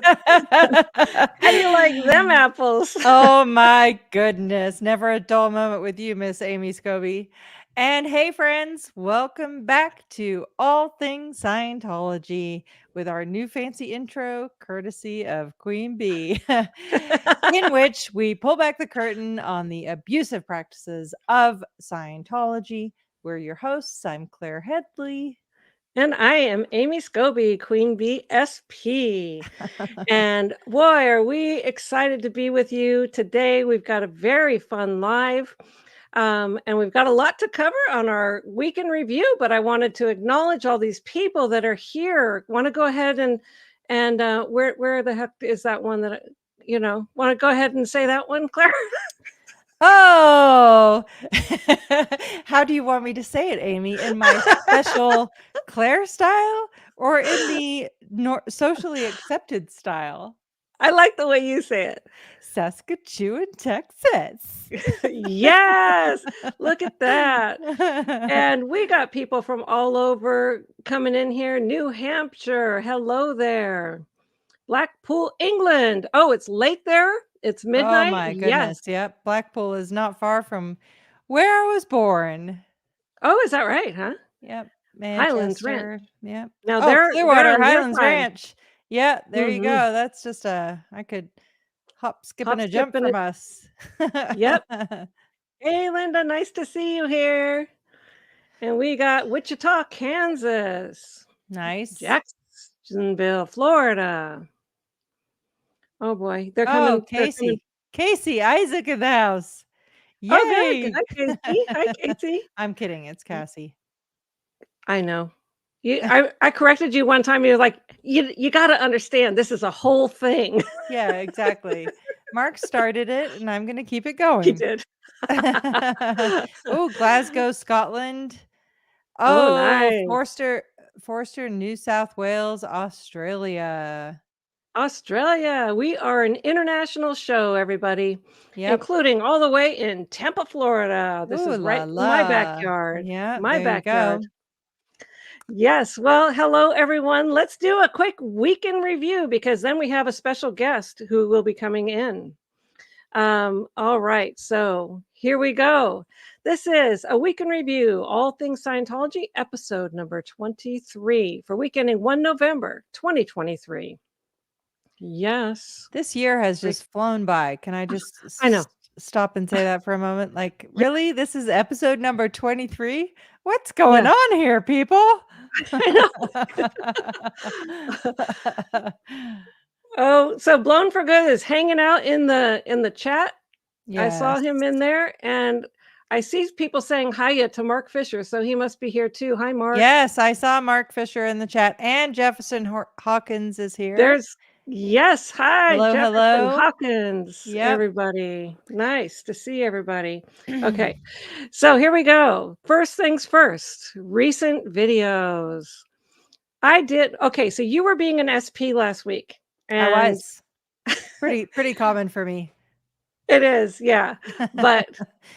How do you like them apples? Oh my goodness. Never a dull moment with you, Miss Amy Scobie. And hey, friends, welcome back to All Things Scientology with our new fancy intro, courtesy of Queen Bee, in which we pull back the curtain on the abusive practices of Scientology. We're your hosts. I'm Claire Headley. And I am Amy Scobie, Queen Bee SP. And boy, are we excited to be with you today. We've got a very fun live. And we've got a lot to cover on our week in review, but I wanted to acknowledge all these people that are here. Want to go ahead and where the heck is that one that want to go ahead and say that one, Claire? Oh, how do you want me to say it, Amy? In my special Claire style or in the socially accepted style? I like the way you say it. Saskatchewan, Texas. Yes, look at that. And we got people from all over coming in here. New Hampshire, hello there. Blackpool, England. Oh, it's late there? It's Oh midnight? my Yes. goodness. Yep. Blackpool is not far from where I was born. Oh, is that right, huh? Yep. Highlands Ranch. Manchester. Yep. Now Oh, they're Clearwater on their Highlands time. Ranch. Yeah, there you Mhm. go. That's just I could hop, skip, Hop, and a skip, jump and from it. us. Yep. Hey, Linda, nice to see you here. And we got Wichita, Kansas. Nice. Jacksonville, Florida. Oh boy, they're Oh, coming. They're coming. Casey. Casey Isaac in the house. Oh, good. Yay. Hi, Casey. Hi, Casey. I'm kidding. It's Cassie. I know. I corrected you one time. You're like, you got to understand. This is a whole thing. Yeah, exactly. Mark started it, and I'm going to keep it He going. did. Oh, Glasgow, Scotland. Oh, Oh, nice. Forster, New South Wales, Australia. Australia. We are an international show, everybody, Yep. including all the way in Tampa, Florida. This Ooh is la right in my la. backyard. Yeah, My there you backyard. go. Yes. Well, hello, everyone. Let's do a quick week in review because then we have a special guest who will be coming in. All right. So here we go. This is a week in review, all things Scientology, episode number 23 for week ending 1 November 2023. Yes. This year has Like, just flown by. Can I just I know. stop and say that for a moment? Like, Yeah, really? This is episode number 23? What's going yeah. on here, people? I know. Oh, so Blown for Good is hanging out in the chat. I saw Yes. him in there and I see people saying hiya to Mark Fisher, so he must be here too. Hi, Mark. Yes, I saw Mark Fisher in the chat, and Jefferson Hawkins is here. There's Yes, hi, Hello, Jefferson hello. Hawkins, Yep. everybody. Nice to see everybody. Okay, so here we go. First things first, recent videos. Okay, so you were being an SP last week, I and was. Pretty common for me. it is, yeah, but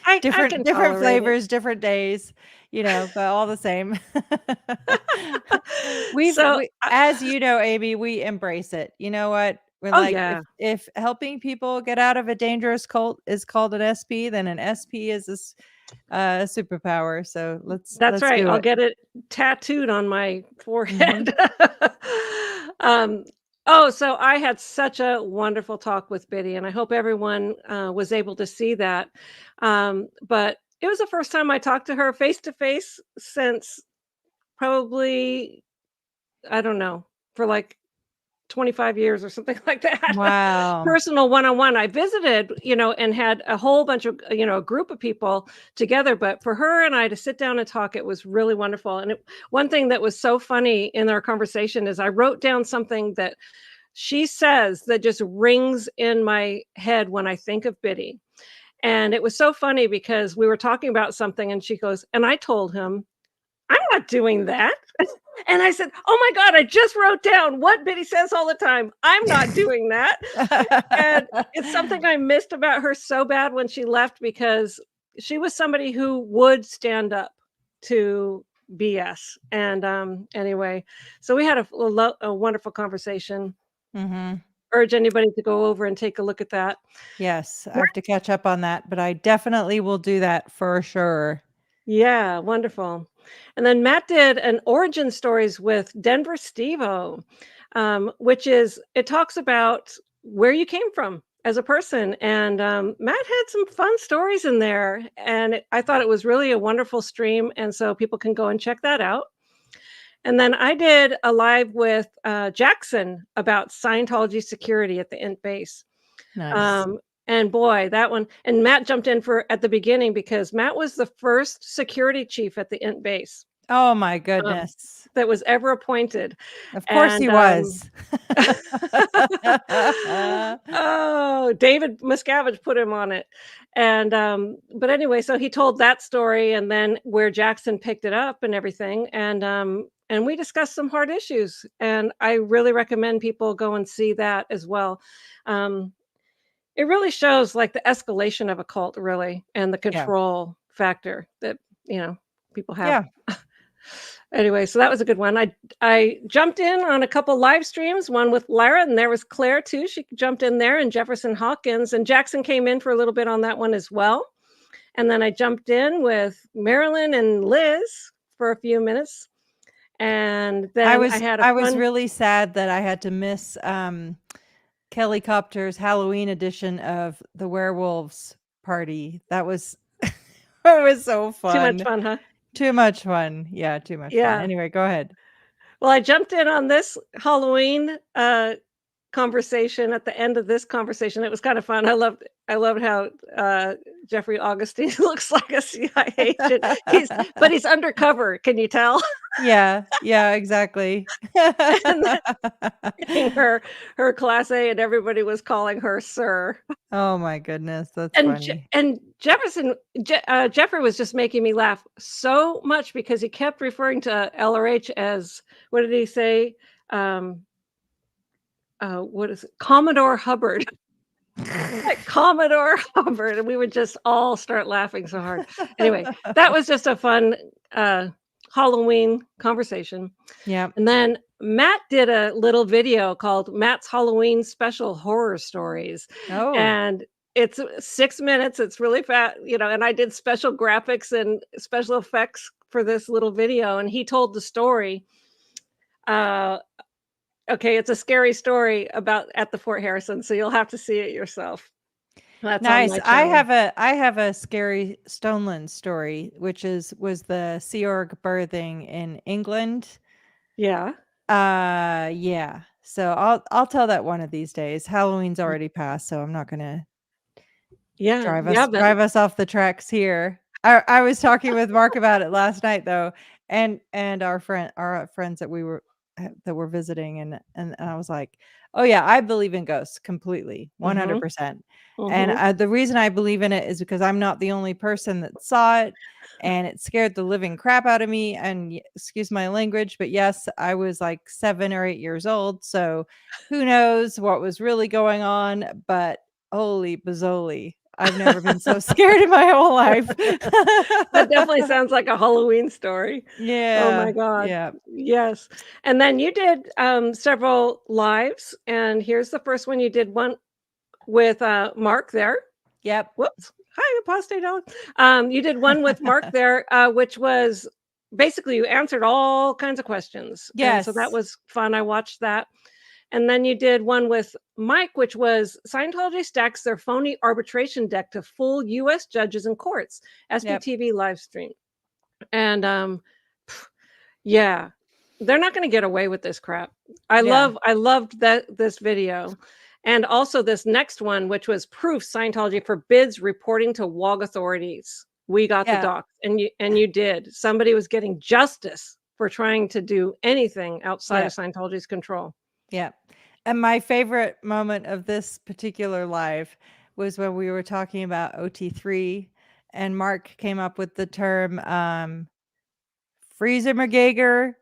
I Different can different tolerate it. flavors, different days, but all the same. So, we as you know, Amy, we embrace it. You know what? We're oh, like, yeah. if helping people get out of a dangerous cult is called an SP, then an SP is a superpower. So That's let's right, do I'll it. get it tattooed on my Mhm. forehead. Um, oh, so I had such a wonderful talk with Biddy, and I hope everyone, was able to see that. But it was the first time I talked to her face to face since probably, I don't know, for like 25 years or something like that. Wow. Personal one-on-one. I visited, and had a whole bunch of, a group of people together, but for her and I to sit down and talk, it was really wonderful. And one thing that was so funny in our conversation is I wrote down something that she says that just rings in my head when I think of Biddy. And it was so funny because we were talking about something and she goes, and I told him, I'm not doing that. And I said, "Oh my God, I just wrote down what Biddy says all the time. I'm not doing that." And it's something I missed about her so bad when she left because she was somebody who would stand up to BS. And anyway, so we had a wonderful conversation. Mhm. urge anybody to go over and take a look at that. Yes, I have to catch up on that, but I definitely will do that for sure. Yeah, wonderful. And then Matt did an origin stories with Denver Steve-O, which is it talks about where you came from as a person. And Matt had some fun stories in there, and I thought it was really a wonderful stream. And so people can go and check that out. And then I did a live with Jackson about Scientology security at the Int base. Nice. And boy, that one, and Matt jumped in for at the beginning because Matt was the first security chief at the Int base Oh my um, goodness. that was ever appointed. Of course he And was. oh, David Miscavige put him on it. And but anyway, so he told that story and then where Jackson picked it up and everything. And we discussed some hard issues. And I really recommend people go and see that as well. It really shows like the escalation of a cult, really, and the Yeah. control factor that people have. Yeah. Anyway, so that was a good one. I jumped in on a couple live streams, one with Lara, and there was Claire too. She jumped in there, and Jefferson Hawkins, and Jackson came in for a little bit on that one as well. And then I jumped in with Marilyn and Liz for a few minutes. And then I had I was really sad that I had to miss Kelly Copter's Halloween edition of the Werewolves Party. That was it was so fun. Too much fun, huh? Too much fun. Yeah, too much fun. Anyway, go ahead. Well, I jumped in on this Halloween conversation at the end of this conversation. It was kind of fun. I loved how Jeffrey Augustine looks like a CIA agent. But he's undercover. Can you tell? Yeah, exactly. her class A, and everybody was calling her sir. Oh my goodness, that's funny. And Jeffrey was just making me laugh so much because he kept referring to LRH as, what did he say? What is it? Commodore Hubbard. Like Commodore Hubbard, and we would just all start laughing so hard. Anyway, that was just a fun Halloween conversation. Yeah. And then Matt did a little video called Matt's Halloween Special Horror Stories. Oh. And it's 6 minutes. It's really fat, and I did special graphics and special effects for this little video. And he told the story. Okay, it's a scary story about at the Fort Harrison, so you'll have to see it yourself. That's nice. On my channel. I have a scary Stoneland story, which was the Sea Org birthing in England. Yeah. Yeah. So I'll tell that one of these days. Halloween's already passed, so I'm not gonna drive us off the tracks here. I was talking with Mark about it last night though, and our friends that were visiting, and I was like, oh yeah, I believe in ghosts completely, 100%. And the reason I believe in it is because I'm not the only person that saw it, and it scared the living crap out of me. And excuse my language, but yes, I was like 7 or 8 years old, so who knows what was really going on, but holy bazzoli, I've never been so scared in my whole life. That definitely sounds like a Halloween story. Yeah. Oh my God. Yeah. Yes. And then you did several lives, and here's the first one. You did one with Mark there. Yep. Whoops. Hi, Apostate Alex. You did one with Mark there, which was basically you answered all kinds of questions. Yes. And so that was fun. I watched that. And then you did one with Mike, which was Scientology stacks their phony arbitration deck to fool U.S. judges and courts. SBTV live stream. And yeah, they're not going to get away with this crap. I loved this video. And also this next one, which was proof Scientology forbids reporting to WOG authorities. We got the docs, and you did. Somebody was getting justice for trying to do anything outside of Scientology's control. Yeah. And my favorite moment of this particular live was when we were talking about OT3, and Mark came up with the term Freezer McGager.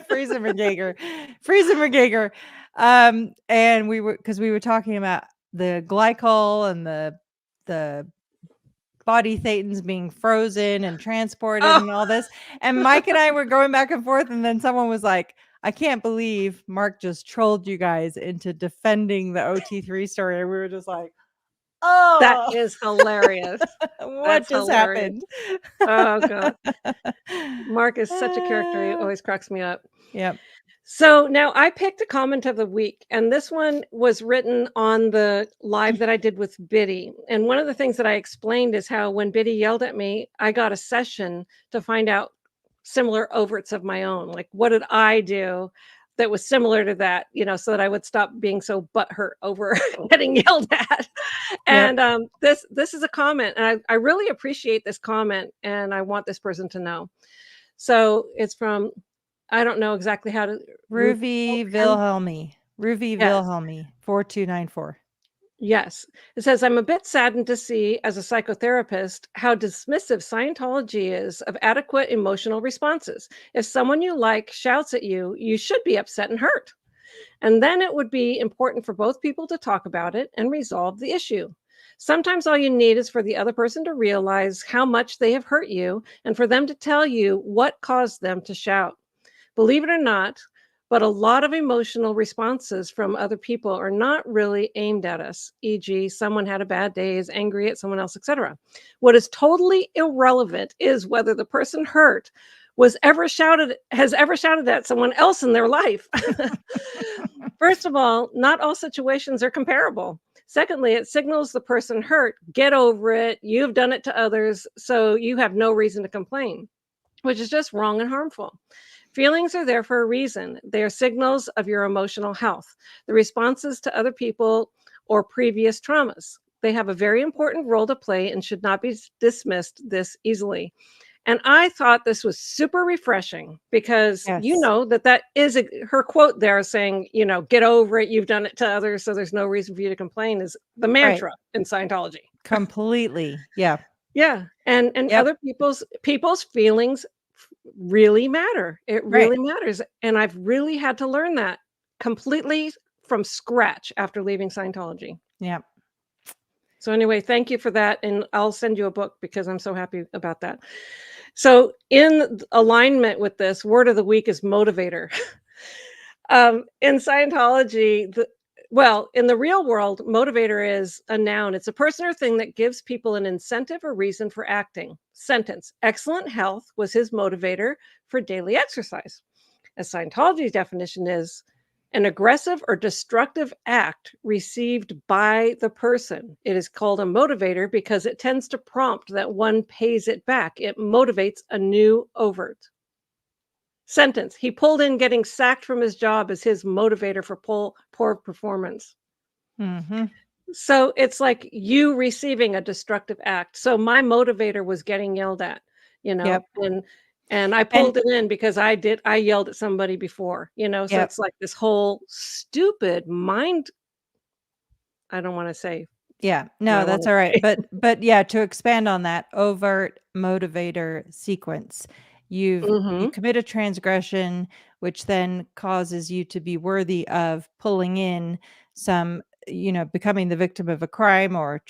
Freezer McGager. And we were talking about the glycol and the body thetans being frozen and transported and all this. And Mike and I were going back and forth, and then someone was like, I can't believe Mark just trolled you guys into defending the OT3 story. We were just like, That oh, is hilarious. what That's just hilarious. happened? Oh god. Mark is such a character. He always cracks me up. Yep. So now I picked a comment of the week, and this one was written on the live that I did with Biddy. And one of the things that I explained is how when Biddy yelled at me, I got a session to find out similar overts of my own. Like, what did I do that was similar to that, so that I would stop being so butthurt over getting yelled at. Yep. And this is a comment, and I really appreciate this comment, and I want this person to know. So it's from, I don't know exactly how to. Ruvi Wilhelmi. Ruvi Yes. Wilhelmi, 4294. Yes. It says, I'm a bit saddened to see, as a psychotherapist, how dismissive Scientology is of adequate emotional responses. If someone you like shouts at you, you should be upset and hurt. And then it would be important for both people to talk about it and resolve the issue. Sometimes all you need is for the other person to realize how much they have hurt you and for them to tell you what caused them to shout. Believe it or not, but a lot of emotional responses from other people are not really aimed at us, e.g., someone had a bad day, is angry at someone else, etc. What is totally irrelevant is whether the person hurt has ever shouted at someone else in their life. First of all, not all situations are comparable. Secondly, it signals the person hurt, get over it, you've done it to others, so you have no reason to complain, which is just wrong and harmful. Feelings are there for a reason. They are signals of your emotional health, the responses to other people or previous traumas. They have a very important role to play and should not be dismissed this easily. And I thought this was super refreshing because Yes. that is her quote there saying, get over it. You've done it to others, so there's no reason for you to complain is the mantra in Scientology. Completely. Yeah. Yeah. And Yep. other people's feelings really matter. It really matters. And I've really had to learn that completely from scratch after leaving Scientology. Yep. So anyway, thank you for that. And I'll send you a book because I'm so happy about that. So in alignment with this, word of the week is motivator. In Scientology, in the real world, motivator is a noun. It's a person or thing that gives people an incentive or reason for acting. Sentence, excellent health was his motivator for daily exercise. As Scientology's definition is, an aggressive or destructive act received by the person. It is called a motivator because it tends to prompt that one pays it back. It motivates a new overt. Sentence, he pulled in getting sacked from his job as his motivator for poor performance. Mm-hmm. So it's like you receiving a destructive act. So my motivator was getting yelled at, Yep. and I pulled it in because I yelled at somebody before, so it's like this whole stupid mind. I don't want to say. Yeah, no, that's all right. But yeah, to expand on that overt motivator sequence, you commit a transgression, which then causes you to be worthy of pulling in some, becoming the victim of a crime or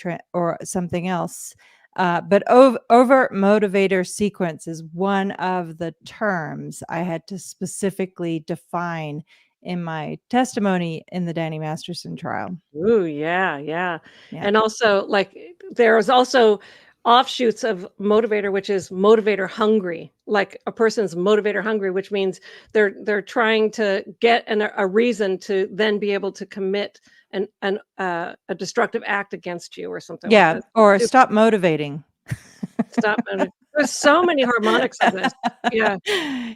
something else. But overt motivator sequence is one of the terms I had to specifically define in my testimony in the Danny Masterson trial. Ooh, yeah. And also, like, there's also offshoots of motivator, which is motivator hungry. Like a person's motivator hungry, which means they're trying to get a reason to then be able to commit a destructive act against you or something like that. Or stop motivating. Stop. There's so many harmonics of this. Yeah.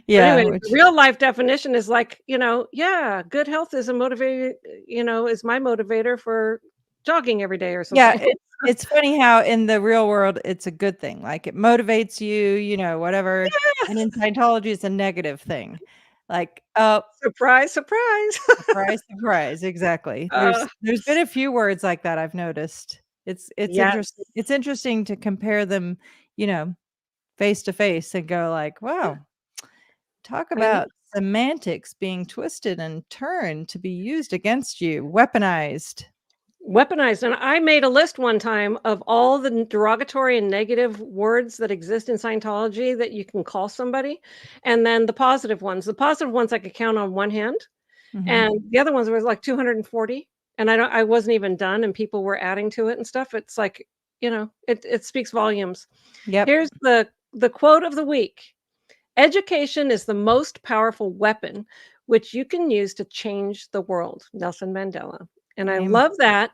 Yeah. Anyway, the real life definition is like, good health is a motivator, is my motivator for jogging every day or something. Yeah. It's funny how in the real world, it's a good thing. Like it motivates you, whatever. Yes! And in Scientology, it's a negative thing. Like, oh, surprise. surprise. Exactly. There's been a few words like that I've noticed. It's interesting. It's interesting to compare them, face to face and go like, wow, talk about semantics being twisted and turned to be used against you, weaponized. weaponized. And I made a list one time of all the derogatory and negative words that exist in Scientology that you can call somebody, and then the positive ones. The positive ones I could count on one hand, Mhm. and the other ones were like 240. And I wasn't even done, and people were adding to it and stuff. It's like, it speaks volumes. Yep. Here's the quote of the week. Education is the most powerful weapon which you can use to change the world. Nelson Mandela. And I Amen. love that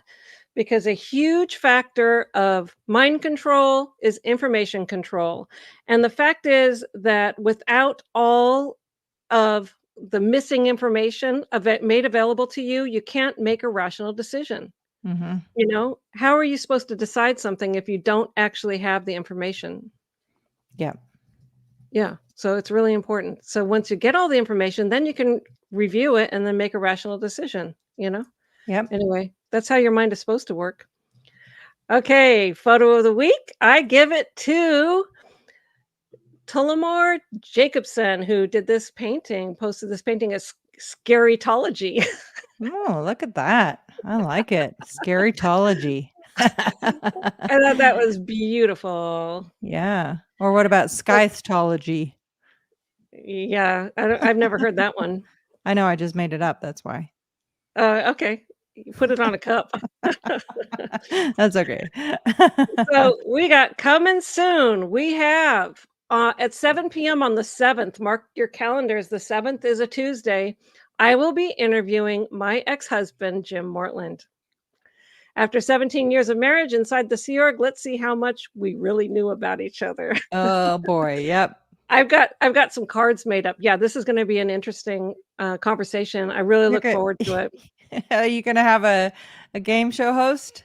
because a huge factor of mind control is information control. And the fact is that without all of the missing information made available to you, you can't make a rational decision. Mhm. How are you supposed to decide something if you don't actually have the information? Yep. Yeah, so it's really important. So once you get all the information, then you can review it and then make a rational decision. Yep. Anyway, that's how your mind is supposed to work. Okay, photo of the week. I give it to Tullamore Jacobson, who did this painting, posted this painting as Scarytology. Oh, look at that. I like it. Scarytology. I thought that was beautiful. Yeah. Or what about Scythology? Yeah, I've never heard that one. I know I just made it up, that's why. Okay, you put it on a cup. That's okay. So we got coming soon. We have at 7 p.m. on the 7th, mark your calendars. The 7th is a Tuesday. I will be interviewing my ex-husband, Jim Mortland. After 17 years of marriage inside the Sea Org, let's see how much we really knew about each other. Oh boy, yep. I've got some cards made up. Yeah, this is going to be an interesting conversation. I really look forward to it. Are you gonna have a game show host?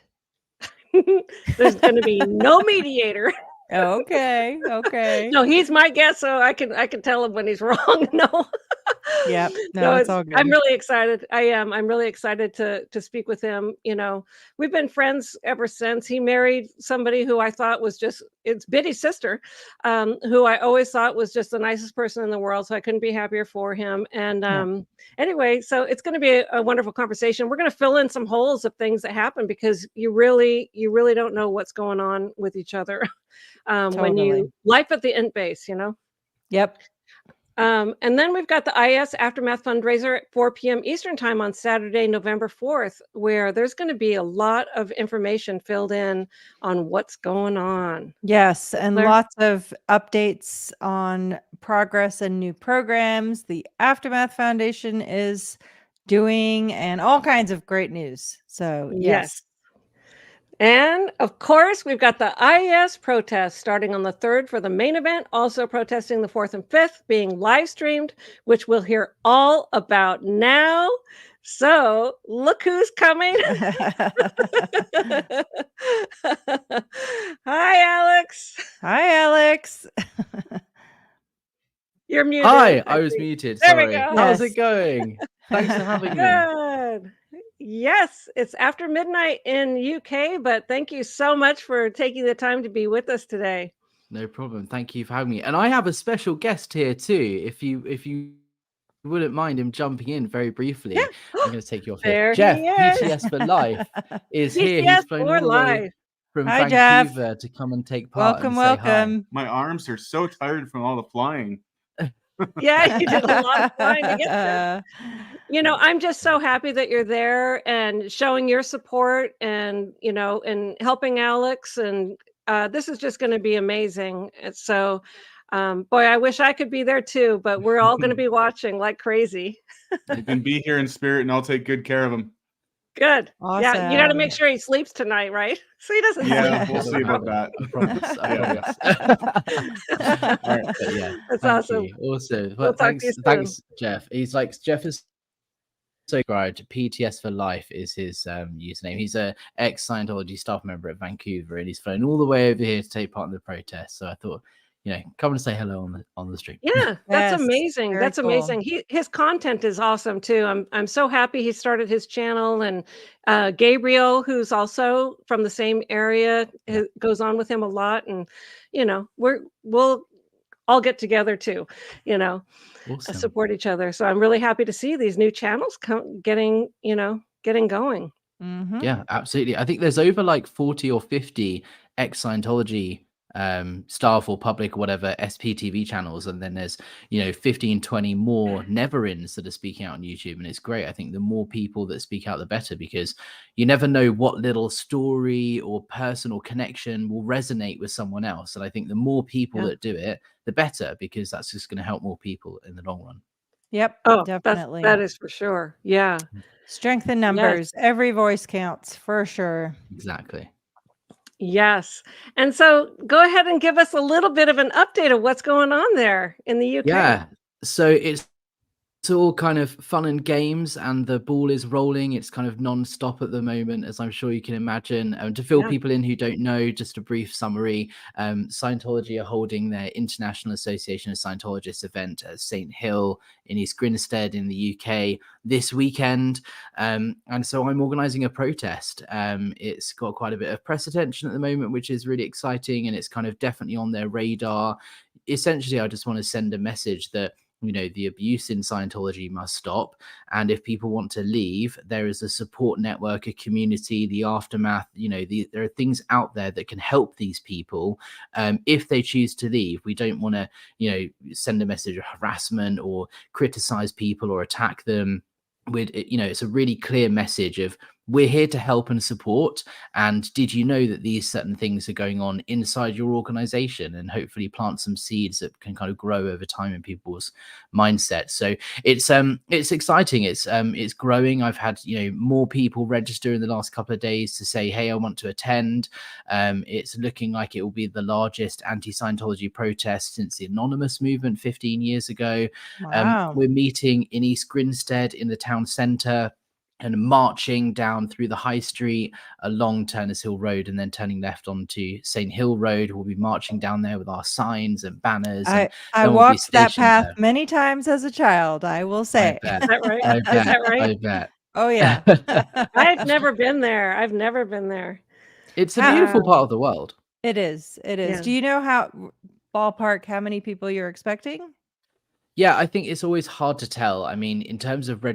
There's going to be no mediator. Okay, okay. No, he's my guest, so I can tell him when he's wrong. No. Yep. No, No, it's all good. I'm really excited. I am. I'm really excited to speak with him. We've been friends ever since. He married somebody who I thought was it's Biddy's sister, who I always thought was just the nicest person in the world. So I couldn't be happier for him. And anyway, so it's going to be a wonderful conversation. We're going to fill in some holes of things that happen because you really don't know what's going on with each other. When Totally. life at the end base. Yep. And then we've got the IS Aftermath fundraiser at 4 p.m. Eastern time on Saturday, November 4th, where there's going to be a lot of information filled in on what's going on. Yes, and Claire? lots of updates on progress and new programs the Aftermath Foundation is doing and all kinds of great news. So, yes. And of course, we've got the IS protest starting on the 3rd for the main event, also protesting the 4th and 5th being live streamed, which we'll hear all about now. So look who's coming. Hi, Alex. Hi, Alex. You're muted. Hi, I was muted. There we Sorry. go. How's Yes. it going? Thanks for having me. Good. Yes, it's after midnight in UK, but thank you so much for taking the time to be with us today. No problem. Thank you for having me. And I have a special guest here too. If you wouldn't mind him jumping in very briefly, Yeah. I'm going to take you off There here. Jeff, he is. PTS for Life, is here. PTS He's flown for all the way life. from Hi, Jeff. Vancouver to come and take part. Welcome, and say hi. welcome. My arms are so tired from all the flying. Yeah, you did a lot of flying to get there. I'm just so happy that you're there and showing your support and helping Alex. And this is just going to be amazing. And so, boy, I wish I could be there too, but we're all going to be watching like crazy. You can be here in spirit, and I'll take good care of him. Good. Yeah, you got to make Awesome. sure he sleeps tonight, right? So he doesn't Yeah, sleep. we'll see about that. I promise. I promise. All right. But yeah, That's thank awesome. you. Also, We'll talk to you thanks, Jeff. Jeff is so subscribed. PTS for Life is his username. He's a ex-Scientology staff member at Vancouver, and he's flown all the way over here to take part in the protest. So I thought, come and say hello on the stream. Yeah, that's Yes, amazing. very That's cool. amazing. His content is awesome too. I'm so happy he started his channel, and Gabriel, who's also from the same area, goes on with him a lot, and we'll all get together too, Awesome. support each other. So I'm really happy to see these new channels getting going. Mhm. Yeah, absolutely. I think there's over like 40 or 50 ex-Scientology staff or public or whatever SPTV channels, and then there's 15, 20 more never-ins that are speaking out on YouTube, and it's great. I think the more people that speak out, the better, because you never know what little story or personal connection will resonate with someone else. And I think the more people Yeah. that do it, the better, because that's just going to help more people in the long run. Yep, Oh, definitely. that is for sure. Yeah. Strength in Yes. numbers. Every voice counts for sure. Exactly. Yes. And so go ahead and give us a little bit of an update of what's going on there in the UK. Yeah. So it's all kind of fun and games, and the ball is rolling. It's kind of non-stop at the moment, as I'm sure you can imagine. To fill Yeah. people in who don't know, just a brief summary. Scientology are holding their International Association of Scientologists event at Saint Hill in East Grinstead in the UK this weekend. And so I'm organizing a protest. It's got quite a bit of press attention at the moment, which is really exciting, and it's kind of definitely on their radar. Essentially, I just want to send a message that the abuse in Scientology must stop. And if people want to leave, there is a support network, a community, the aftermath. There are things out there that can help these people if they choose to leave. We don't want to, send a message of harassment or criticize people or attack them. It's a really clear message of, we're here to help and support. And did you know that these certain things are going on inside your organization, and hopefully plant some seeds that can kind of grow over time in people's mindset. So it's exciting. It's growing. I've had, more people register in the last couple of days to say, hey, I want to attend. It's looking like it will be the largest anti-Scientology protest since the Anonymous movement 15 years ago. Wow. We're meeting in East Grinstead in the town centre, and marching down through the high street along Turners Hill Road, and then turning left onto Saint Hill Road. We'll be marching down there with our signs and banners. I will be walked that stationed path there. many times as a child, I will I say. bet. Is that right? I Is bet. that right? I bet. Oh, yeah. I've never been there. I've never been there. It's a beautiful Wow. part of the world. It is. It is. Yeah. Do you know ballpark, how many people you're expecting? Yeah, I think it's always hard to tell. I mean, in terms of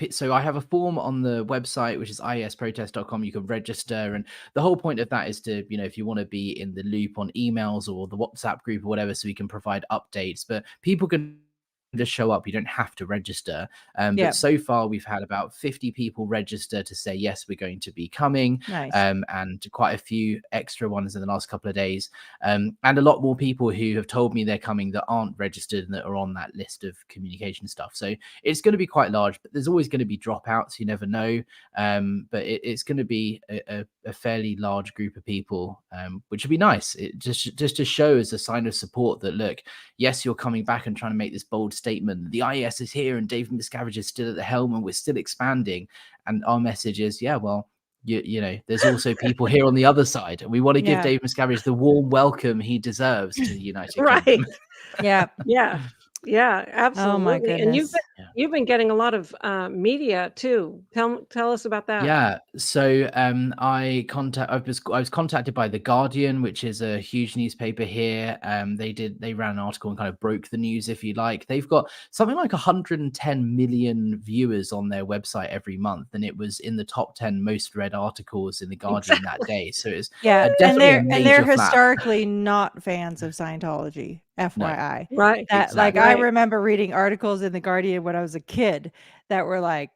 so I have a form on the website, which is iesprotest.com. You can register, and the whole point of that is to, if you want to be in the loop on emails or the WhatsApp group or whatever, so we can provide updates. But people can just show up. You don't have to register. Yeah. But so far we've had about 50 people register to say, yes, we're going to be coming. Nice. And quite a few extra ones in the last couple of days. And a lot more people who have told me they're coming that aren't registered and that are on that list of communication stuff. So it's going to be quite large, but there's always going to be dropouts. You never know. But it's going to be a fairly large group of people, which would be nice. It just to show as a sign of support that, look, yes, you're coming back and trying to make this bold statement. The IES is here and David Miscavige is still at the helm and we're still expanding. And our message is, yeah, well, there's also people here on the other side. And we want to give David Miscavige the warm welcome he deserves to the United Kingdom. Yeah. Yeah. Yeah, absolutely. Oh my goodness. And you've been getting a lot of media too. Tell us about that. Yeah. So I was contacted by The Guardian, which is a huge newspaper here. They ran an article and kind of broke the news, if you like. They've got something like 110 million viewers on their website every month, and it was in the top 10 most read articles in The Guardian that day. So it's definitely and they're historically not fans of Scientology. FYI. No. Right. That exactly. I remember reading articles in The Guardian when I was a kid that were like,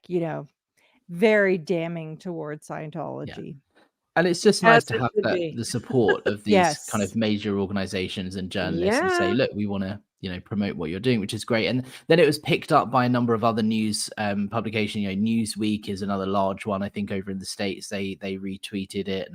very damning towards Scientology. Yeah. And it's just nice to have the support of these kind of major organizations and journalists and say, look, we want to, promote what you're doing, which is great. And then it was picked up by a number of other news publications. Newsweek is another large one, I think, over in the States. They retweeted it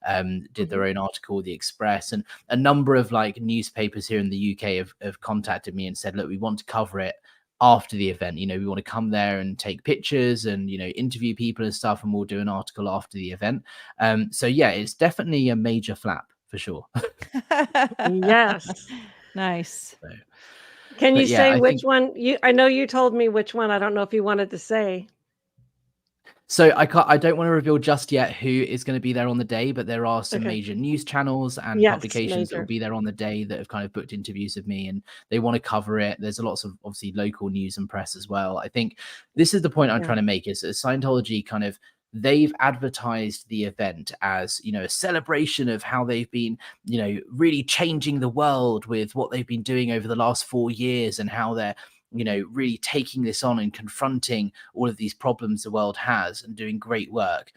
and did their own article, The Express, and a number of like newspapers here in the UK have contacted me and said, look, we want to cover it after the event. We want to come there and take pictures and interview people and stuff, and we'll do an article after the event. So yeah, it's definitely a major flap for sure. Yes. Nice. So, can you say which one? I know you told me which one. I don't know if you wanted to say. So I don't want to reveal just yet who is going to be there on the day, but there are some major news channels and publications that will be there on the day that have kind of booked interviews with me, and they want to cover it. There's lots of obviously local news and press as well. I think this is the point I'm trying to make, is that Scientology kind of they've advertised the event as, you know, a celebration of how they've been, you know, really changing the world with what they've been doing over the last 4 years, and how they're, you know, really taking this on and confronting all of these problems the world has and doing great work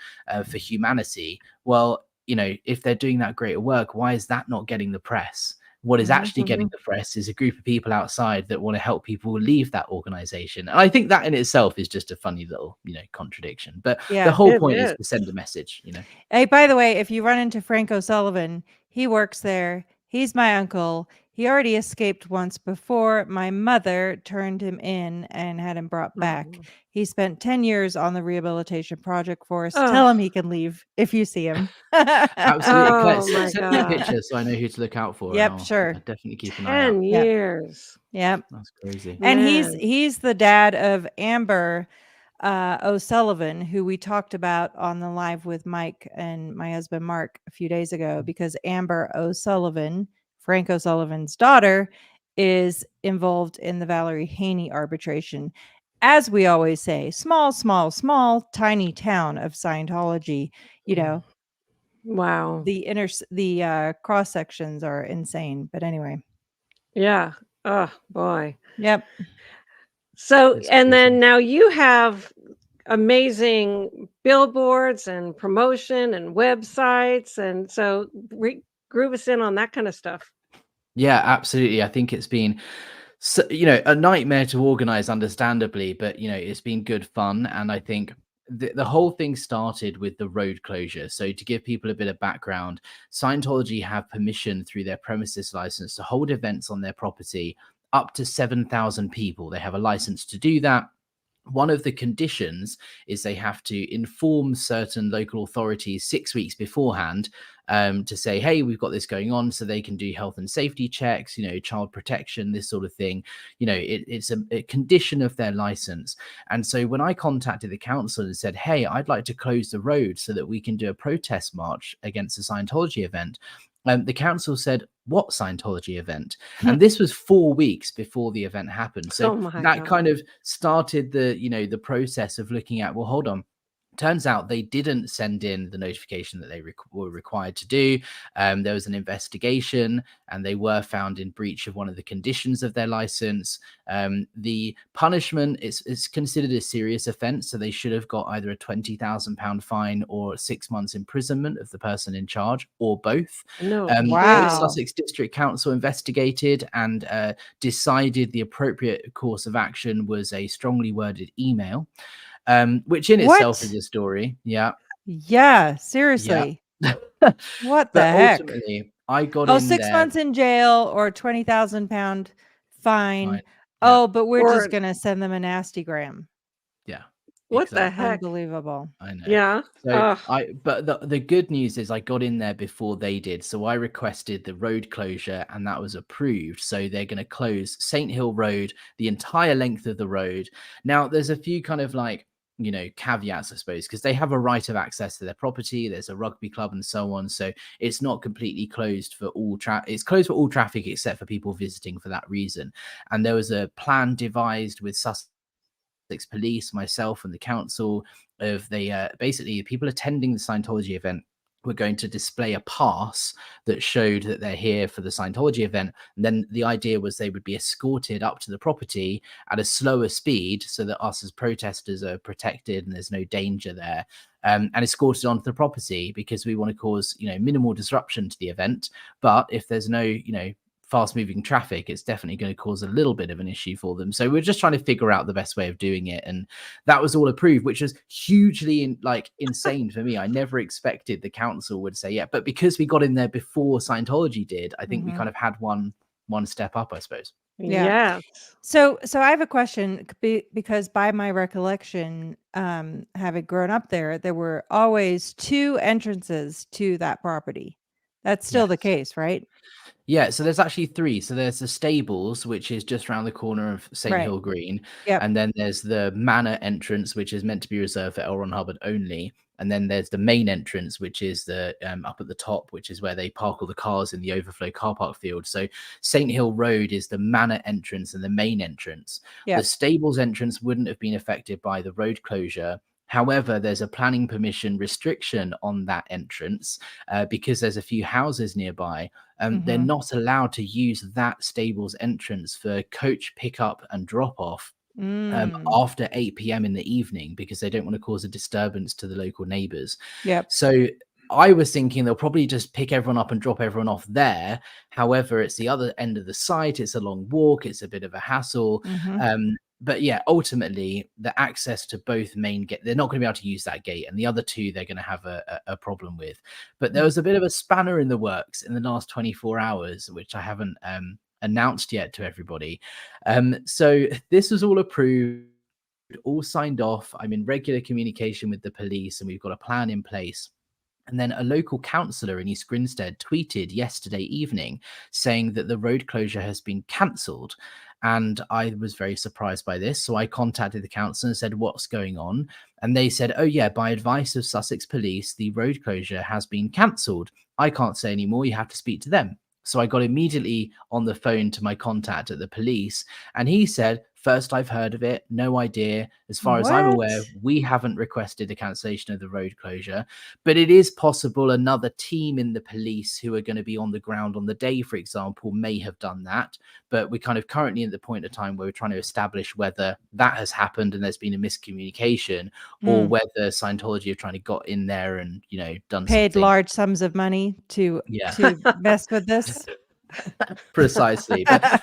for humanity. Well, you know, if they're doing that great work, why is that not getting the press? What is actually getting the press is a group of people outside that want to help people leave that organization. And I think that in itself is just a funny little, you know, contradiction. But the whole point is to send a message, you know. Hey, by the way, if you run into Frank O'Sullivan, he works there. He's my uncle. He already escaped once before. My mother turned him in and had him brought back. He spent 10 years on the rehabilitation project for us. Tell him he can leave if you see him. Absolutely. Send me a picture so I know who to look out for. Yep, sure. I'll definitely keep an eye out. 10 years. Yep. That's crazy. And he's the dad of Amber O'Sullivan, who we talked about on the live with Mike and my husband Mark a few days ago, because Amber O'Sullivan, Frank O'Sullivan's daughter, is involved in the Valerie Haney arbitration. As we always say, small, tiny town of Scientology, you know. Wow. The cross sections are insane. But anyway. Yeah. Oh boy. Yep. So, and then now you have amazing billboards and promotion and websites. And so groove us in on that kind of stuff. Yeah, absolutely. I think it's been, you know, a nightmare to organize, understandably, but, you know, it's been good fun. And I think the whole thing started with the road closure. So to give people a bit of background, Scientology have permission through their premises license to hold events on their property up to 7,000 people. They have a license to do that. One of the conditions is they have to inform certain local authorities 6 weeks beforehand to say, hey, we've got this going on, so they can do health and safety checks, you know, child protection, this sort of thing. You know, it's a condition of their license. And so when I contacted the council and said, hey, I'd like to close the road so that we can do a protest march against the Scientology event, the council said, what Scientology event? And this was 4 weeks before the event happened. So that kind of started the, you know, the process of looking at, well, hold on. Turns out they didn't send in the notification that they were required to do. There was an investigation and they were found in breach of one of the conditions of their license. The punishment is considered a serious offense. So they should have got either a £20,000 fine or 6 months imprisonment of the person in charge, or both. The Sussex District Council investigated and decided the appropriate course of action was a strongly worded email. Which in itself is a story. Yeah, seriously. Yeah. What the heck? Ultimately, I got in 6 there. months in jail or £20,000 fine. Right. Oh, but we're just gonna send them a nasty gram. Yeah. What the heck? Unbelievable. I know. Yeah. So but the good news is I got in there before they did. So I requested the road closure and that was approved. So they're going to close Saint Hill Road, the entire length of the road. Now there's a few kind of like, you know, caveats, I suppose, because they have a right of access to their property. There's a rugby club and so on. So it's not completely closed for all it's closed for all traffic except for people visiting for that reason. And there was a plan devised with Sussex Police, myself and the council of basically people attending the Scientology event were going to display a pass that showed that they're here for the Scientology event. And then the idea was they would be escorted up to the property at a slower speed so that us as protesters are protected and there's no danger there, and escorted onto the property because we want to cause, you know, minimal disruption to the event. But if there's no, you know, fast moving traffic, it's definitely going to cause a little bit of an issue for them. So we're just trying to figure out the best way of doing it. And that was all approved, which was hugely insane for me. I never expected the council would say, yeah, but because we got in there before Scientology did, I think we kind of had one step up, I suppose. Yeah. So I have a question because by my recollection, having grown up there were always 2 entrances to that property. That's still the case, right? Yeah, so there's actually 3. So there's the stables, which is just around the corner of Saint Hill Green. And then there's the manor entrance, which is meant to be reserved for L. Ron Hubbard only. And then there's the main entrance, which is the up at the top, which is where they park all the cars in the overflow car park field. So Saint Hill Road is the manor entrance and the main entrance. The stables entrance wouldn't have been affected by the road closure. However, there's a planning permission restriction on that entrance because there's a few houses nearby. They're not allowed to use that stable's entrance for coach pickup and drop off after 8 p.m. in the evening, because they don't want to cause a disturbance to the local neighbors. Yep. So I was thinking they'll probably just pick everyone up and drop everyone off there. However, it's the other end of the site. It's a long walk. It's a bit of a hassle. But yeah, ultimately, the access to both main gate, they're not going to be able to use that gate. And the other two, they're going to have a problem with. But there was a bit of a spanner in the works in the last 24 hours, which I haven't announced yet to everybody. So this was all approved, all signed off. I'm in regular communication with the police, and we've got a plan in place. And then a local councillor in East Grinstead tweeted yesterday evening saying that the road closure has been cancelled. And I was very surprised by this. So I contacted the council and said, what's going on? And they said, oh, yeah, by advice of Sussex police, the road closure has been cancelled. I can't say any more. You have to speak to them. So I got immediately on the phone to my contact at the police, and he said, first I've heard of it, no idea. As far as I'm aware, we haven't requested a cancellation of the road closure, but it is possible another team in the police who are going to be on the ground on the day, for example, may have done that. But we're kind of currently at the point of time where we're trying to establish whether that has happened and there's been a miscommunication, or whether Scientology have trying to got in there and, you know, Paid something. large sums of money to mess with this. Precisely. But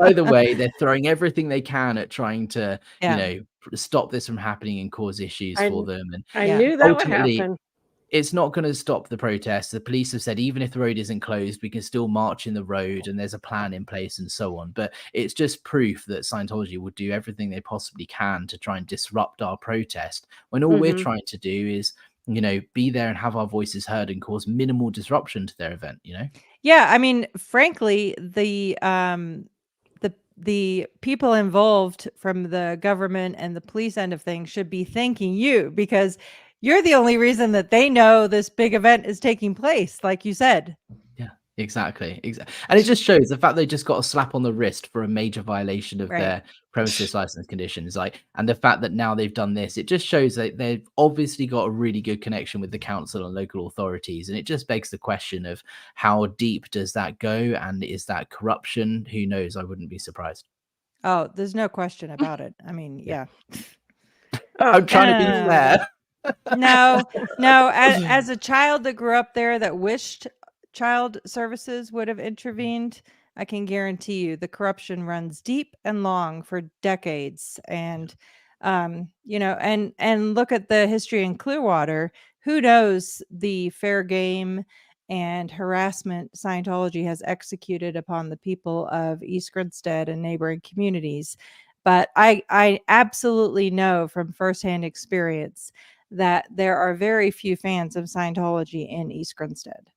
either way, they're throwing everything they can at trying to, you know, stop this from happening and cause issues for them. And I knew that would ultimately, happen. it's not going to stop the protests. The police have said even if the road isn't closed, we can still march in the road, and there's a plan in place and so on. But it's just proof that Scientology will do everything they possibly can to try and disrupt our protest, when all we're trying to do is, you know, be there and have our voices heard and cause minimal disruption to their event, you know? Yeah, I mean, frankly, the people involved from the government and the police end of things should be thanking you, because you're the only reason that they know this big event is taking place, like you said. Yeah, exactly. And it just shows the fact they just got a slap on the wrist for a major violation of their premises license conditions. And the fact that now they've done this, it just shows that they've obviously got a really good connection with the council and local authorities. And it just begs the question of how deep does that go? And is that corruption? Who knows? I wouldn't be surprised. Oh, there's no question about it. I mean, yeah. I'm trying to be fair. No. As a child that grew up there that wished child services would have intervened, I can guarantee you the corruption runs deep and long for decades. And, you know, and look at the history in Clearwater. Who knows the fair game and harassment Scientology has executed upon the people of East Grinstead and neighboring communities. But I absolutely know from firsthand experience that there are very few fans of Scientology in East Grinstead.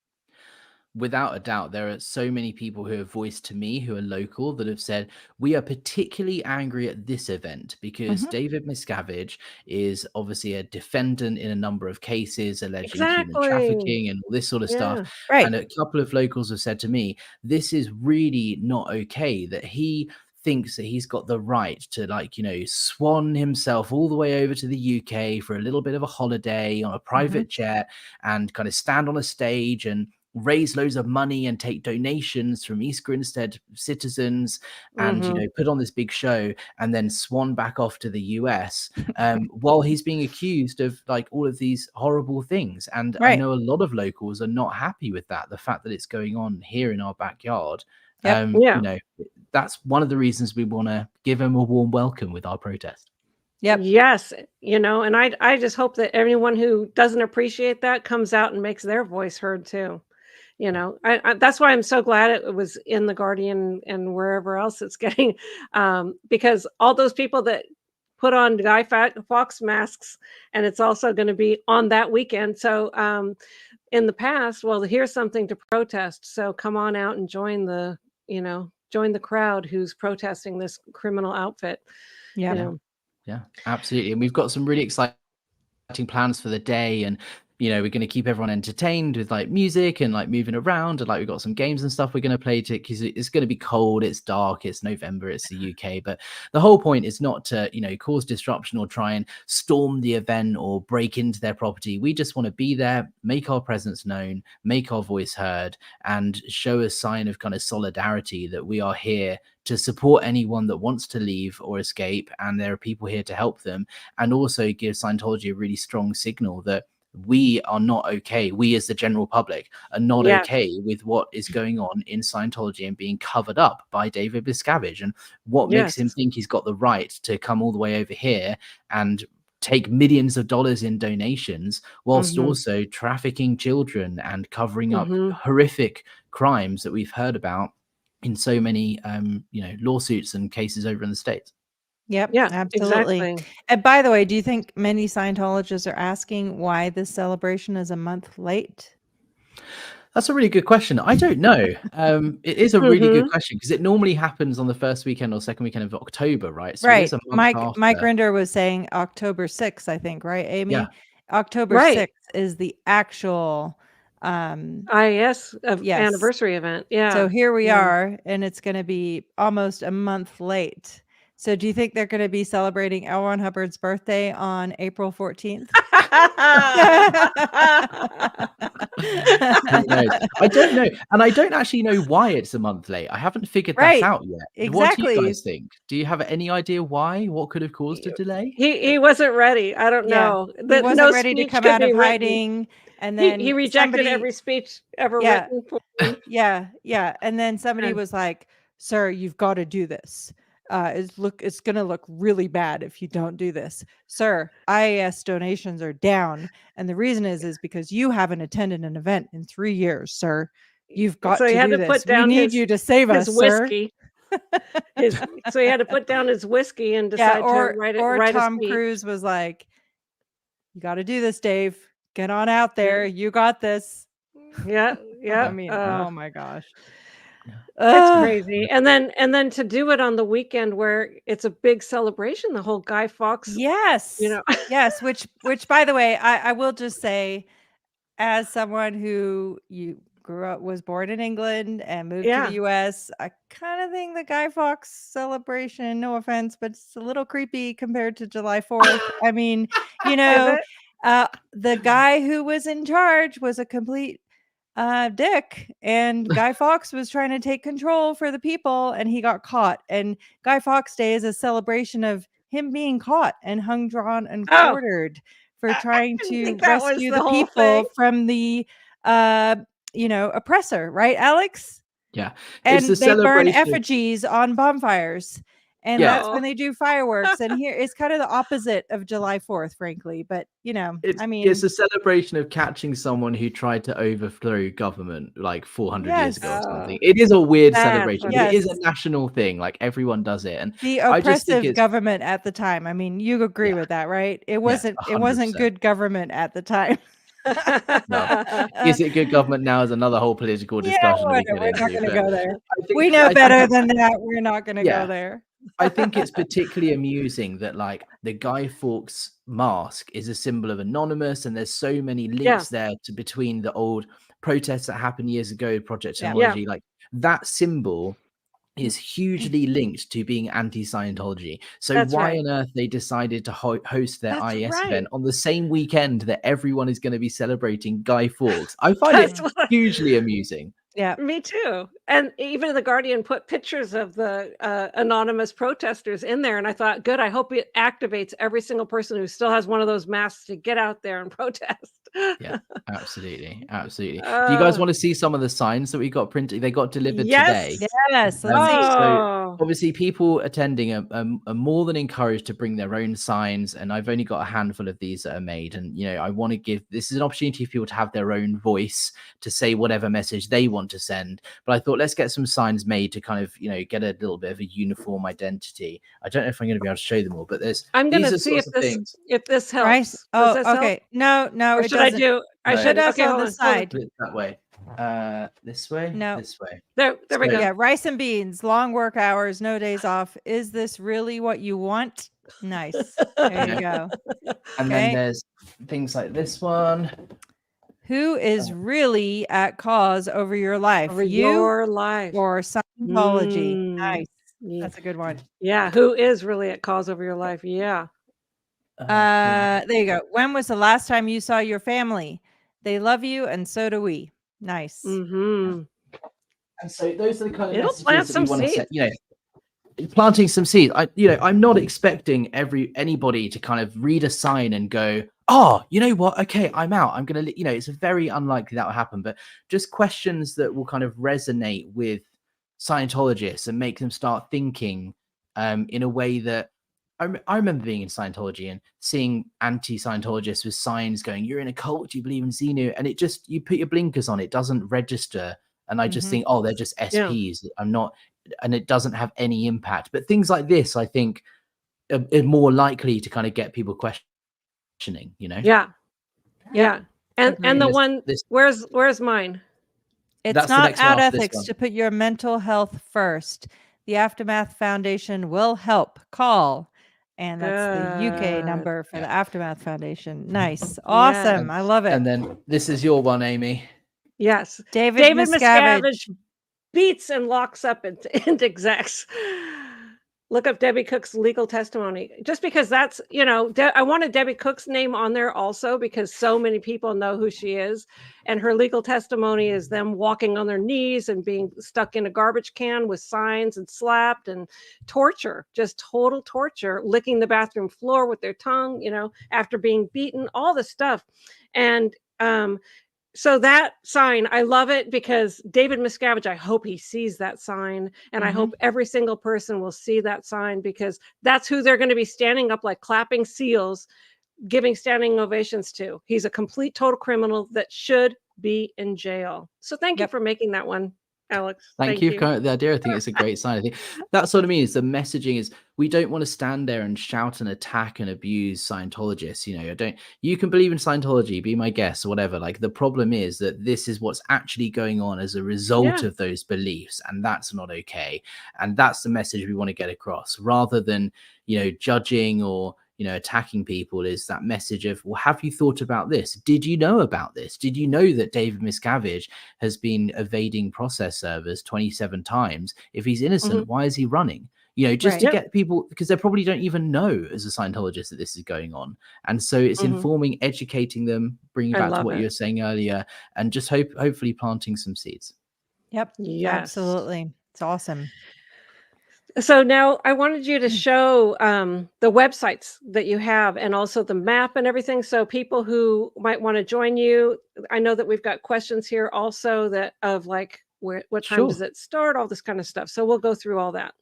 Without a doubt, there are so many people who have voiced to me who are local that have said, we are particularly angry at this event because David Miscavige is obviously a defendant in a number of cases alleging human trafficking and all this sort of stuff. Right. And a couple of locals have said to me, this is really not okay, that he thinks that he's got the right to, like, you know, swan himself all the way over to the UK for a little bit of a holiday on a private jet and kind of stand on a stage and raise loads of money and take donations from East Grinstead citizens and, you know, put on this big show and then swan back off to the US while he's being accused of like all of these horrible things. And I know a lot of locals are not happy with that. The fact that it's going on here in our backyard. You know, that's one of the reasons we want to give him a warm welcome with our protest. Yes, you know, and I just hope that anyone who doesn't appreciate that comes out and makes their voice heard too. You know, that's why I'm so glad it was in the Guardian and wherever else it's getting, because all those people that put on Guy Fawkes masks, and it's also going to be on that weekend. So in the past, well, here's something to protest. So come on out and join the, you know, join the crowd who's protesting this criminal outfit. You know? Yeah, absolutely. And we've got some really exciting plans for the day. And you know, we're going to keep everyone entertained with like music and like moving around, and like we've got some games and stuff we're going to play to, because it's going to be cold, it's dark, it's November, it's the UK. But the whole point is not to, you know, cause disruption or try and storm the event or break into their property. We just want to be there, make our presence known, make our voice heard, and show a sign of kind of solidarity that we are here to support anyone that wants to leave or escape, and there are people here to help them, and also give Scientology a really strong signal that we are not okay. We as the general public are not okay with what is going on in Scientology and being covered up by David Miscavige, and what makes him think he's got the right to come all the way over here and take millions of dollars in donations whilst also trafficking children and covering up horrific crimes that we've heard about in so many you know, lawsuits and cases over in the States. Yep. Yeah, Absolutely. exactly. And by the way, do you think many Scientologists are asking why this celebration is a month late? That's a really good question. I don't know. It is a really good question, because it normally happens on the first weekend or second weekend of October, right? So it is a month after. Mike Rinder was saying October 6th, I think, right, Amy? Yeah. October Right. 6th is the actual IS anniversary event. Yeah. So here we are, and it's going to be almost a month late. So do you think they're going to be celebrating L. Ron Hubbard's birthday on April 14th? Who knows? I don't know. And I don't actually know why it's a month late. I haven't figured that out yet. Exactly. What do you guys think? Do you have any idea why? What could have caused a delay? He wasn't ready. I don't know. He wasn't ready to come out of hiding. And then he rejected every speech ever written for him. Yeah. And then somebody was like, "Sir, you've got to do this. It's going to look really bad if you don't do this. Sir, IAS donations are down. And the reason is because you haven't attended an event in 3 years, sir. You've got to do this. We need you to save us, whiskey. Sir." So he had to put down his whiskey and decide to write it. Or Tom Cruise was like, "You got to do this, Dave. Get on out there. You got this." Yeah. I mean, oh my gosh. It's crazy. And then to do it on the weekend where it's a big celebration, the whole Guy Fawkes. Yes. You know. Yes, which by the way, I will just say, as someone who was born in England and moved to the US, I kind of think the Guy Fawkes celebration, no offense, but it's a little creepy compared to July 4th. I mean, you know, the guy who was in charge was a complete dick, and Guy Fawkes was trying to take control for the people, and he got caught. And Guy Fawkes Day is a celebration of him being caught and hung, drawn, and quartered for trying to rescue the people from the oppressor, right, Alex? Yeah. And they burn effigies on bonfires. And that's when they do fireworks. And here it's kind of the opposite of July 4th, frankly. But, you know, it's a celebration of catching someone who tried to overthrow government like 400 years ago or something. It is a weird celebration. It is a national thing. Like, everyone does it. And the oppressive government at the time. I mean, you agree with that, right? It wasn't good government at the time. No. Is it good government now is another whole political discussion. We're not going to go there. We know better than that. We're not going to go there. I think it's particularly amusing that like the Guy Fawkes mask is a symbol of Anonymous, and there's so many links there between the old protests that happened years ago, Project Scientology. Like, that symbol is hugely linked to being anti-Scientology. So why on earth they decided to host their IS event on the same weekend that everyone is going to be celebrating Guy Fawkes? I find it hugely amusing. Yeah, me too. And even the Guardian put pictures of the anonymous protesters in there, and I thought, good, I hope it activates every single person who still has one of those masks to get out there and protest. Yeah, absolutely. Do you guys want to see some of the signs that we got printed? They got delivered today. Yes. So obviously people attending are more than encouraged to bring their own signs, and I've only got a handful of these that are made. And you know, I want to give this is an opportunity for people to have their own voice, to say whatever message they want to send. But I thought, let's get some signs made to kind of, you know, get a little bit of a uniform identity. I don't know if I'm going to be able to show them all, but I'm going to see if this helps. Right? Oh, okay. No, or should I do? I should okay, on the side. That way. This way. No, this way. There we go. Yeah, rice and beans, long work hours, no days off. Is this really what you want? Nice. There you go. And then there's things like this one. Who is really at cause over your life? Over You your life. or Scientology? Mm, Nice. yeah. That's a good one. Yeah. Who is really at cause over your life? Yeah. There you go. When was the last time you saw your family? They love you, and so do we. Nice. Mm-hmm. And so those are the kind of It'll plant messages that we some want to seeds. set. You know, planting some seeds. I'm not expecting anybody to kind of read a sign and go, oh, you know what? Okay, I'm out. I'm gonna. It's very unlikely that will happen. But just questions that will kind of resonate with Scientologists and make them start thinking in a way that I remember being in Scientology and seeing anti-Scientologists with signs going, "You're in a cult. You believe in Xenu," and it just you put your blinkers on. It doesn't register, and I just think, oh, they're just SPs. I'm not, and it doesn't have any impact. But things like this, I think, are more likely to kind of get people questioning. Yeah. Yeah. And Agreed. the one where's mine? It's That's the not next one out after this ethics one. to put your mental health first. The Aftermath Foundation will help. Call. And that's the UK Good. number for the Aftermath Foundation. Nice. Awesome. I love it. And then this is your one, Amy. Yes. David Miscavige. Beats and locks up and execs. Look up Debbie Cook's legal testimony. Just because that's, I wanted Debbie Cook's name on there also because so many people know who she is. And her legal testimony is them walking on their knees and being stuck in a garbage can with signs and slapped and torture, just total torture, licking the bathroom floor with their tongue, after being beaten, all this stuff. And, so that sign, I love it because David Miscavige, I hope he sees that sign. And I hope every single person will see that sign because that's who they're going to be standing up like clapping seals, giving standing ovations to. He's a complete total criminal that should be in jail. So thank you for making that one, Alex. Thank you for coming up with the idea. I think it's a great sign. I think that's what I mean. Is the messaging is we don't want to stand there and shout and attack and abuse Scientologists. You can believe in Scientology, be my guest or whatever. Like the problem is that this is what's actually going on as a result of those beliefs, and that's not okay. And that's the message we want to get across, rather than judging or attacking people. Is that message of, well, have you thought about this? Did you know about this? Did you know that David Miscavige has been evading process servers 27 times? If he's innocent, why is he running? Just to get people, because they probably don't even know as a Scientologist that this is going on. And so it's informing, educating them, bringing back to what you were saying earlier, and just hopefully planting some seeds. Yep. Yes. Absolutely. It's awesome. So now I wanted you to show the websites that you have and also the map and everything. So people who might want to join you, I know that we've got questions here also that of like what time does it start, all this kind of stuff. So we'll go through all that.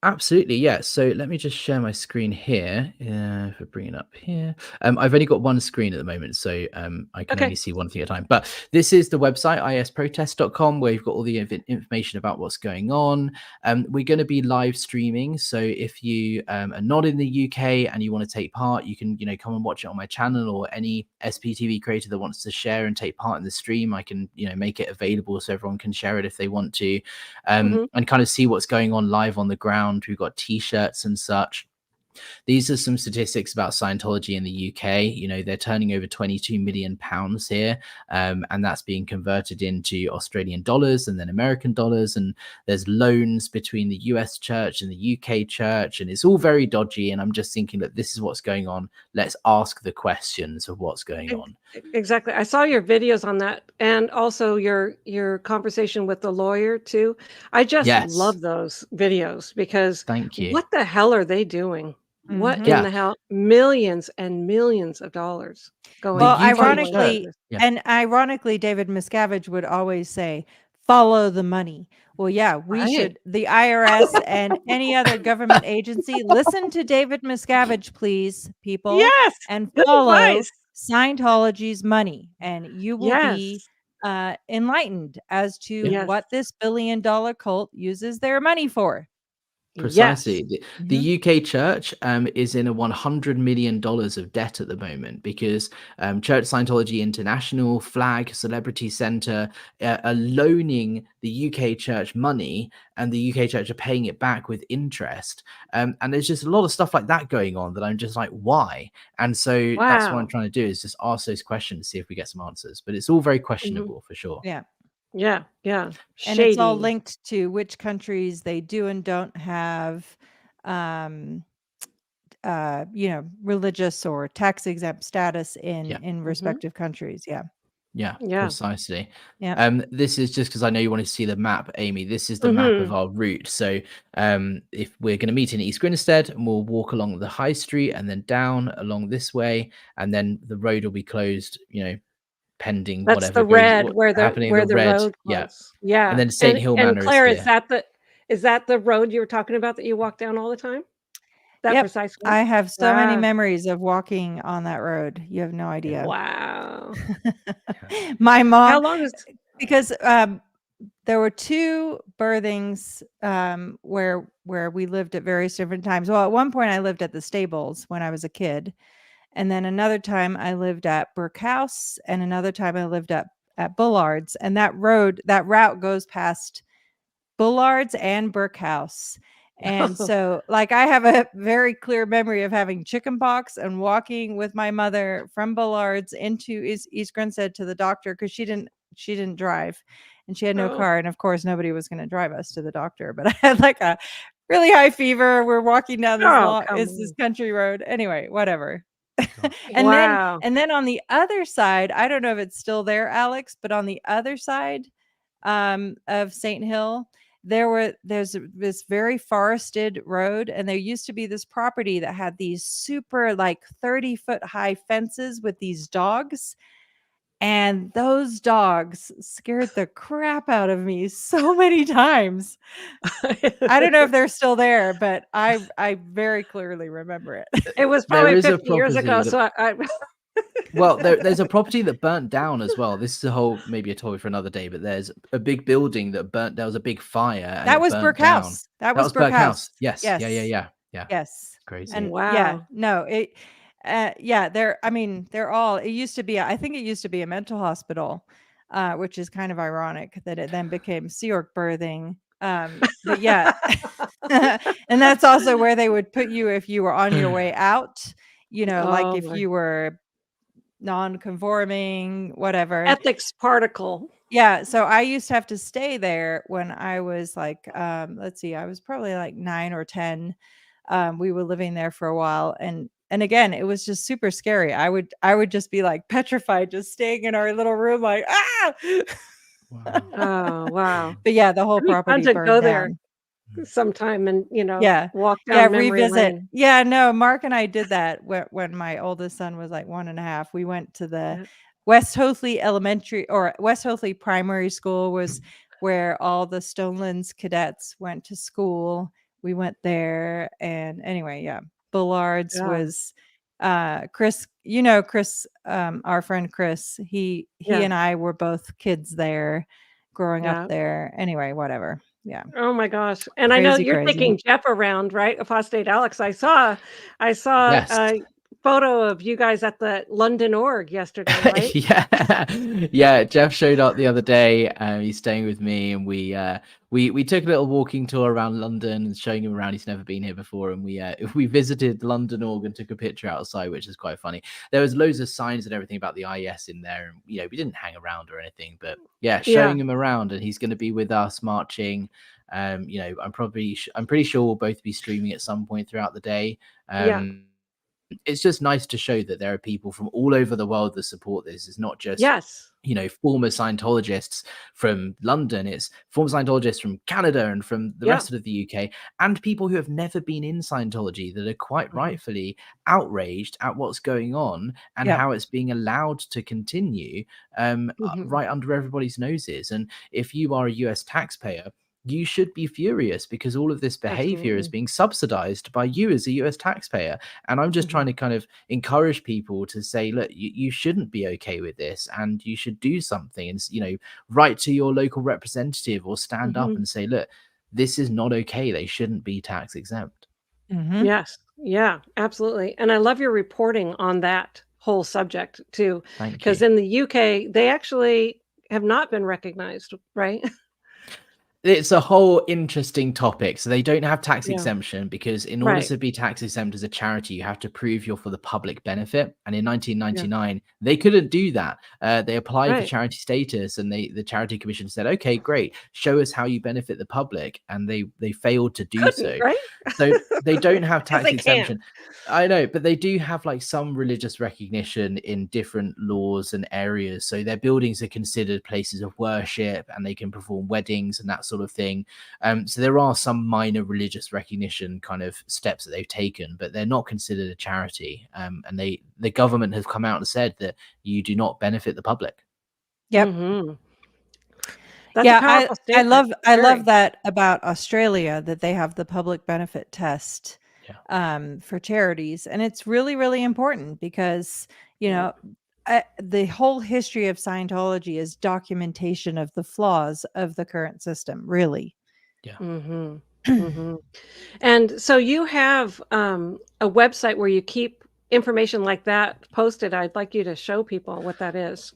Absolutely, yeah. So let me just share my screen here. If I bring it up here, I've only got one screen at the moment, so I can only see one thing at a time. But this is the website, isprotest.com, where you've got all the information about what's going on. We're going to be live streaming, so if you are not in the UK and you want to take part, you can come and watch it on my channel, or any SPTV creator that wants to share and take part in the stream. I can make it available so everyone can share it if they want to, and kind of see what's going on live on the ground. We've got t-shirts and such. These are some statistics about Scientology in the UK. They're turning over £22 million here, and that's being converted into Australian dollars and then American dollars. And there's loans between the US church and the UK church, and it's all very dodgy. And I'm just thinking that this is what's going on. Let's ask the questions of what's going on. Exactly. I saw your videos on that, and also your conversation with the lawyer too. I just love those videos because thank you. What the hell are they doing? What in the hell? Millions and millions of dollars going. Well, ironically, David Miscavige would always say, "Follow the money." Well, yeah, we should. The IRS and any other government agency, listen to David Miscavige, please, people. Yes, and follow Scientology's money, and you will be enlightened as to what this $1 billion cult uses their money for. Precisely. Yes. The UK church is in a $100 million of debt at the moment because Church Scientology International, Flag, Celebrity Centre are loaning the UK church money, and the UK church are paying it back with interest. And there's just a lot of stuff like that going on that I'm just like, why? And so that's what I'm Wow. trying to do, is just ask those questions, see if we get some answers. But it's all very Mhm. questionable for sure. Yeah. Yeah. Yeah. And it's all Shady. linked to which countries they do and don't have um religious or tax exempt status Yeah. in respective countries. Yeah. Yeah, Yeah. precisely. Yeah. This is just because I know you want to see the map, Amy. This is the map of Mhm. our route. So if we're going to meet in East Grinstead, and we'll walk along the high street and then down along this way, and then the road will be closed, pending That's whatever the goes red where happening. The the red, road yeah. was. Yeah. And then Saint Hill And Manor is Claire, here. is that the road you were talking about that you walk down all the time? That Yep. precise road? I have so many Wow. memories of walking on that road. You have no idea. Wow. My How mom, long is because there were 2 birthings where we lived at various different times. Well, at one point I lived at the stables when I was a kid, and then another time I lived at Burke House, and another time I lived at Bullard's, and that route goes past Bullard's and Burke House. And so, like, I have a very clear memory of having chicken pox and walking with my mother from Bullard's into East Grinstead to the doctor, because she didn't drive, and she had no Oh. car, and of course nobody was going to drive us to the doctor. But I had like a really high fever. We're walking down this Oh, come this on. country road. Anyway, whatever. Wow. And then on the other side, I don't know if it's still there, Alex, but on the other side of Saint Hill, there's this very forested road, and there used to be this property that had these super, like, 30-foot high fences with these dogs, and those dogs scared the crap out of me so many times. I don't know if they're still there, but I very clearly remember it. It was There probably is a 50 years property ago, that so I Well, there's a property that burnt down as well. This is maybe a topic for another day, but there's a big building that burnt. There was a big fire and That it was burnt Burke down. House. That That was was Burke Burke House. House. Yes. Yes. Yeah. Yes. Crazy. And yeah, Wow. no, it used to be, I think it used to be a mental hospital, which is kind of ironic that it then became Sea York birthing. But yeah. And that's also where they would put you if you were on your way out, like Oh if my. you were non-conforming, whatever. Ethics particle. Yeah, so I used to have to stay there when I was like, let's see, I was probably like 9 or 10. We were living there for a while, and again, it was just super scary. I would just be like petrified, just staying in our little room, like, ah. Wow. Oh, wow. But yeah, the whole It'd be fun property to go burned there down. sometime and, Yeah, walk down memory revisit. lane. Yeah, no, Mark and I did that when my oldest son was like 1.5. We went to the Yeah. West Hoathly Elementary, or West Hoathly Primary School was where all the Stonelands cadets went to school. We went there, and anyway, yeah, Bullard's Yeah. was Chris, Chris, our friend Chris, he Yeah. and I were both kids there, growing Yeah. up there. Anyway, whatever. Yeah. Oh my gosh. And I know Crazy, you're crazy. taking Jeff around, right? Apostate Alex. I saw Yes. a photo of you guys at the London org yesterday, right? Yeah. Jeff showed up the other day. He's staying with me, and we took a little walking tour around London and showing him around. He's never been here before, and we visited London org and took a picture outside, which is quite funny. There was loads of signs and everything about the IES in there, and we didn't hang around or anything, but yeah, showing him around, and he's going to be with us marching. I'm pretty sure we'll both be streaming at some point throughout the day. It's just nice to show that there are people from all over the world that support this. It's not just former Scientologists from London. It's former Scientologists from Canada and from the rest of the UK, and people who have never been in Scientology that are quite rightfully outraged at what's going on and how it's being allowed to continue right under everybody's noses. And if you are a US taxpayer, you should be furious because all of this behavior is being subsidized by you as a US taxpayer. And I'm just trying to kind of encourage people to say, look, you shouldn't be okay with this, and you should do something, and write to your local representative or stand up and say, look, this is not okay. They shouldn't be tax exempt. Mhm. Yes. Yeah, absolutely. And I love your reporting on that whole subject too, Thank because you. in the UK, they actually have not been recognized, right? It's a whole interesting topic. So they don't have tax Yeah. exemption because in order Right. to be tax exempt as a charity, you have to prove you're for the public benefit. And in Yeah. 1999, they couldn't do that. They applied for Right. charity status, and the charity commission said, "Okay, great, show us how you benefit the public," and they failed to do Couldn't, so. right? So they don't have 'Cause tax they can't. exemption. I know, but they do have like some religious recognition in different laws and areas. So their buildings are considered places of worship, and they can perform weddings and that sort of thing. So there are some minor religious recognition kind of steps that they've taken, but they're not considered a charity. And the government has come out and said that you do not benefit the public. Yep. Mhm. That's a Yeah, powerful I statement. love Very. that about Australia, that they have the public benefit test Yeah. for charities, and it's really, really important because, you Yeah. know, the whole history of Scientology is documentation of the flaws of the current system, really. Yeah. Mhm. Mhm. And so you have a website where you keep information like that posted. I'd like you to show people what that is.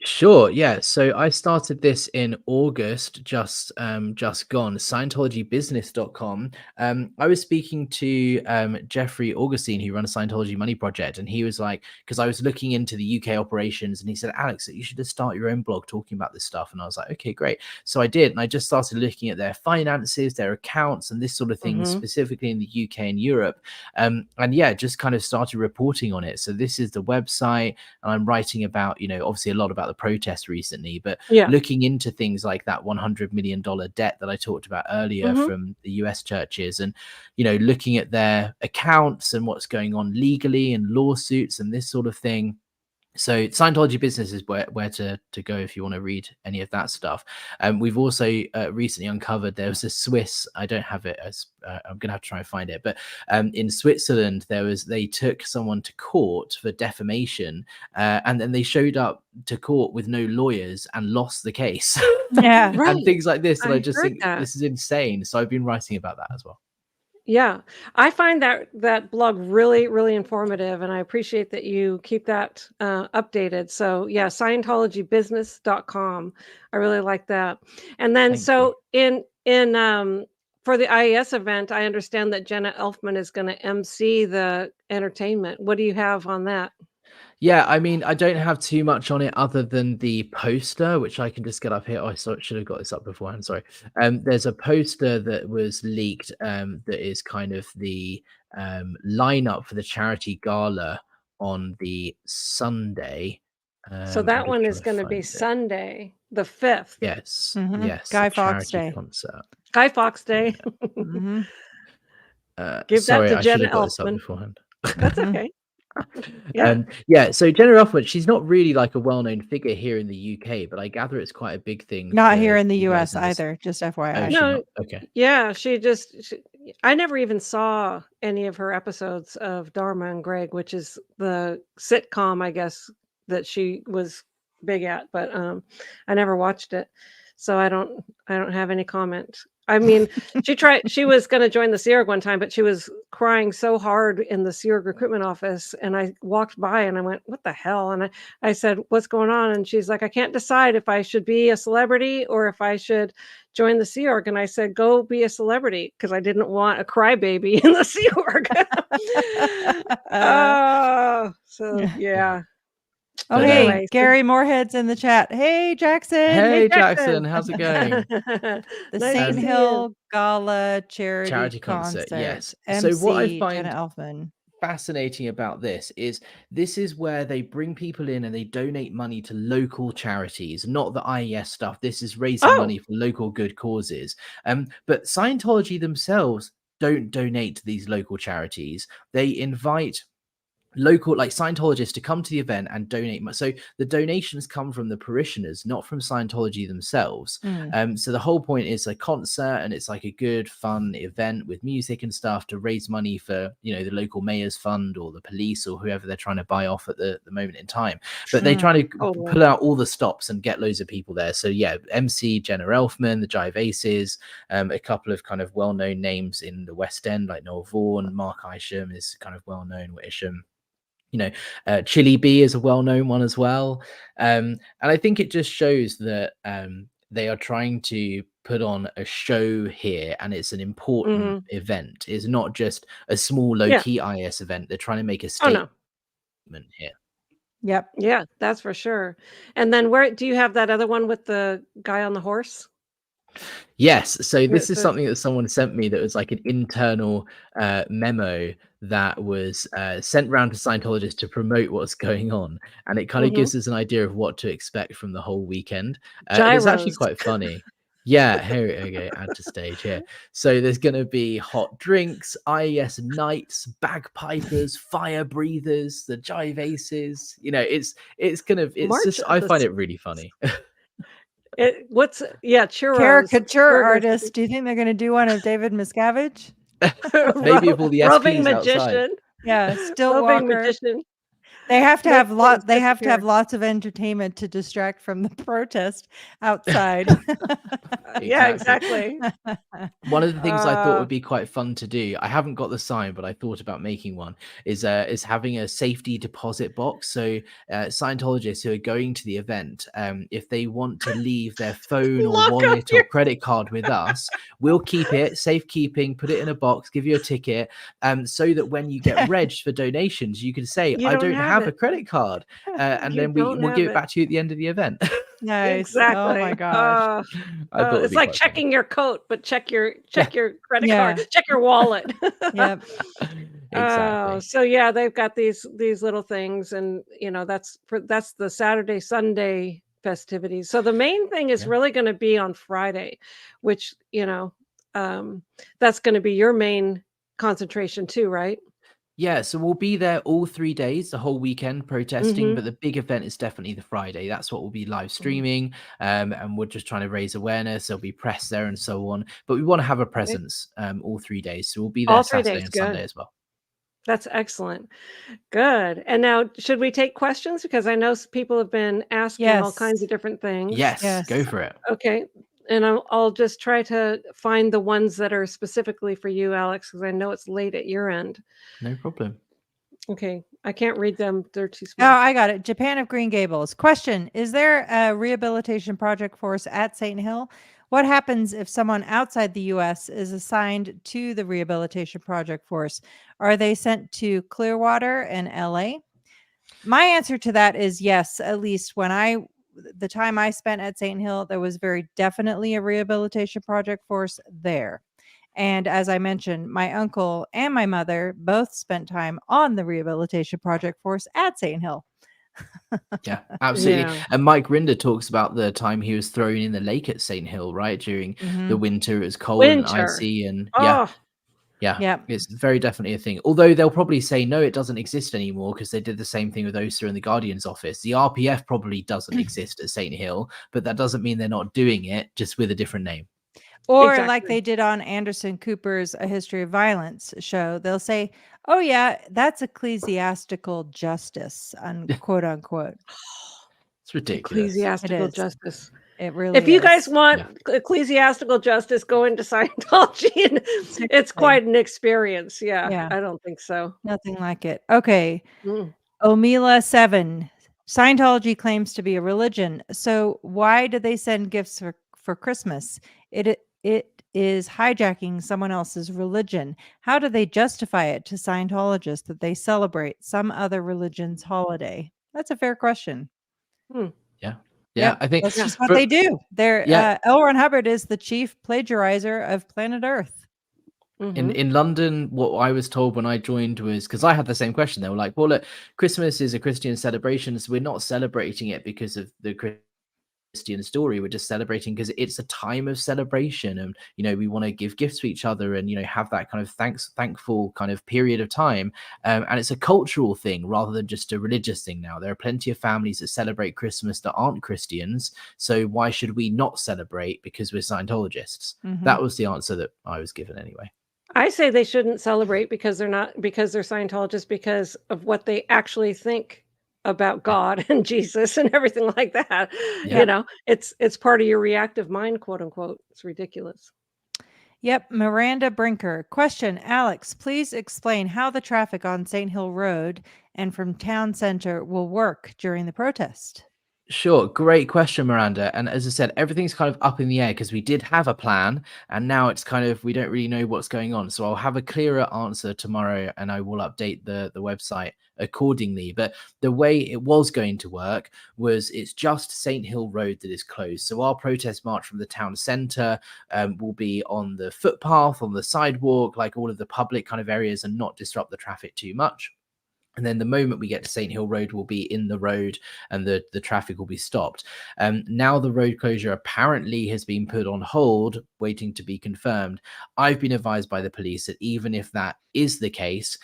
Sure, yeah. So I started this in August, just gone, Scientologybusiness.com. I was speaking to Jeffrey Augustine, who runs a Scientology Money Project, and he was like, because I was looking into the UK operations, and he said, Alex, you should just start your own blog talking about this stuff. And I was like, okay, great. So I did, and I just started looking at their finances, their accounts, and this sort of thing, Mhm. specifically in the UK and Europe. And yeah, just kind of started reporting on it. So this is the website, and I'm writing about, obviously a lot about the protest recently, but Yeah. looking into things like that $100 million debt that I talked about earlier Mhm. from the US churches, and looking at their accounts and what's going on legally and lawsuits and this sort of thing. So Scientology Business is where to go if you want to read any of that stuff. We've also recently uncovered there was a Swiss, I don't have it as I'm gonna have to try and find it, but in Switzerland they took someone to court for defamation, and then they showed up to court with no lawyers and lost the case. Yeah. And Right. things like this, and I I just heard think that. this is insane. So I've been writing about that as well. Yeah. I find that blog really, really informative, and I appreciate that you keep that updated. So yeah, Scientologybusiness.com. I really like that. And then Thank you. so in for the IES event, I understand that Jenna Elfman is going to MC the entertainment. What do you have on that? Yeah, I mean, I don't have too much on it other than the poster, which I can just get up here. Oh, I should have got this up beforehand. Sorry. There's a poster that was leaked, that is kind of the lineup for the charity gala on the Sunday. So I'm that just one trying is to going to be find it. Sunday, the 5th. Yes, Mhm. yes, Guy the Fawkes charity Day. concert. Guy Fawkes Day. Mhm. Give that Sorry, to I should Jenna have got this up Elfman. beforehand. That's Mhm. okay. Yeah. Yeah, so Jenna Elfman, she's not really like a well-known figure here in the UK, but I gather it's quite a big thing Not for here in the you guys US in this. either, just Oh, FYI. is she No, not? Okay. yeah, I never even saw any of her episodes of Dharma and Greg, which is the sitcom, I guess, that she was big at, but I never watched it. So I don't have any comment. I mean, she was going to join the Sea Org one time, but she was crying so hard in the Sea Org recruitment office, and I walked by and I went, "What the hell?" And I said, "What's going on?" And she's like, "I can't decide if I should be a celebrity or if I should join the Sea Org." And I said, "Go be a celebrity," because I didn't want a crybaby in the Sea Org. Oh, so yeah. Oh, But, hey, Anyway, so Gary Moorhead's in the chat. Hey, Jackson. Hey, hey, Jackson, Jackson. how's it going? The Nice to Saint see you. Hill Gala charity Charity concert, concert. yes. So what I MC Jenna find Elfman. fascinating about this is where they bring people in and they donate money to local charities, not the IES stuff. This is raising Oh, money for local good causes. But Scientology themselves don't donate to these local charities. They invite local like Scientologists to come to the event and donate. So the donations come from the parishioners, not from Scientology themselves. So the whole point is a concert, and it's like a good fun event with music and stuff to raise money for, you know, the local mayor's fund or the police or whoever they're trying to buy off at the moment in time. But they try to pull out all the stops and get loads of people there. So yeah, MC Jenna Elfman, the Jive Aces, a couple of kind of well-known names in the West End like Noel Vaughan, Mark Isham is kind of well-known, Isham. You know, Chili B is a well-known one as well. And I think it just shows that they are trying to put on a show here, and it's an important event. It's not just a small low-key IS event. They're trying to make a statement here. Yep. Yeah, that's for sure. And then where do you have that other one with the guy on the horse? Yes, so this is something that someone sent me that was like an internal memo that was sent around to Scientologists to promote what's going on, and it kind of gives us an idea of what to expect from the whole weekend. It's actually quite funny. Yeah, here we go. Add to stage here. So there's going to be hot drinks, IES nights, bagpipers, fire breathers, the Jive Aces. You know, it's just I find it really funny. Churros. Caricature artists. Do you think they're going to do one of David Miscavige? Maybe of all the roving SPs magician. outside. Yeah, still magician. They have to have lots of entertainment to distract from the protest outside. Yeah, exactly. One of the things I thought would be quite fun to do, I haven't got the sign, but I thought about making one, is having a safety deposit box. So Scientologists who are going to the event, if they want to leave their phone or wallet or credit card with us, we'll keep it safekeeping, put it in a box, give you a ticket, so that when you get regged for donations, you can say, I don't have a credit card, and then we'll give it back to you at the end of the event. Nice. Exactly. Oh my gosh. It's like checking your coat, but check your credit card, check your wallet. Yep. Exactly. So yeah, they've got these little things, and you know, that's the Saturday, Sunday festivities. So the main thing is really going to be on Friday, which, you know, that's going to be your main concentration too, right? Yeah, so we'll be there all 3 days, the whole weekend protesting, but the big event is definitely the Friday. That's what we'll be live streaming, and we're just trying to raise awareness. There'll be press there and so on, but we want to have a presence all 3 days. So we'll be there Saturday and Sunday as well. That's excellent. Good. And now, should we take questions? Because I know people have been asking all kinds of different things. Yes, go for it. Okay. And I'll just try to find the ones that are specifically for you, Alex, because I know it's late at your end. No problem. Okay. I can't read them. They're too small. Oh, I got it. Japan of Green Gables. Question: is there a rehabilitation project force at Saint Hill? What happens if someone outside the U.S. is assigned to the rehabilitation project force? Are they sent to Clearwater and L.A.? My answer to that is yes. At least the time I spent at Saint Hill, there was very definitely a rehabilitation project force there. And as I mentioned, my uncle and my mother both spent time on the rehabilitation project force at Saint Hill. Yeah, absolutely. And Mike Rinder talks about the time he was thrown in the lake at Saint Hill, right? During the winter, it was cold and icy, and yeah, it's very definitely a thing. Although they'll probably say, no, it doesn't exist anymore because they did the same thing with OSA and the Guardian's office. The RPF probably doesn't exist at Saint Hill, but that doesn't mean they're not doing it, just with a different name. Or like they did on Anderson Cooper's A History of Violence show, they'll say, oh yeah, that's ecclesiastical justice, quote unquote. It's ridiculous. Ecclesiastical justice. It really If you guys want ecclesiastical justice, go into Scientology, and it's quite an experience. Yeah, I don't think so. Nothing like it. Okay. Omila 7. Scientology claims to be a religion. So why do they send gifts for Christmas? It is hijacking someone else's religion. How do they justify it to Scientologists that they celebrate some other religion's holiday? That's a fair question. Yeah, I think that's just what they do. L. Ron Hubbard is the chief plagiarizer of planet Earth. In London, what I was told when I joined was, because I had the same question. They were like, well, look, Christmas is a Christian celebration, so we're not celebrating it because of the Christian story. We're just celebrating because it's a time of celebration, and we want to give gifts to each other, and have that kind of thankful kind of period of time. And it's a cultural thing rather than just a religious thing. Now there are plenty of families that celebrate Christmas that aren't Christians, so why should we not celebrate because we're Scientologists? That was the answer that I was given anyway. I say they shouldn't celebrate because they're Scientologists, because of what they actually think about God and Jesus and everything like that. Yeah. It's part of your reactive mind, quote unquote. It's ridiculous. Yep. Miranda Brinker. Question, Alex, please explain how the traffic on Saint Hill Road and from town center will work during the protest. Sure. Great question, Miranda. And as I said, everything's kind of up in the air because we did have a plan, and now it's kind of, we don't really know what's going on. So I'll have a clearer answer tomorrow, and I will update the website accordingly. But the way it was going to work was, it's just Saint Hill Road that is closed. So our protest march from the town centre will be on the footpath, on the sidewalk, like all of the public kind of areas, and not disrupt the traffic too much. And then the moment we get to Saint Hill Road, we'll be in the road, and the traffic will be stopped. Now the road closure apparently has been put on hold, waiting to be confirmed. I've been advised by the police that even if that is the case,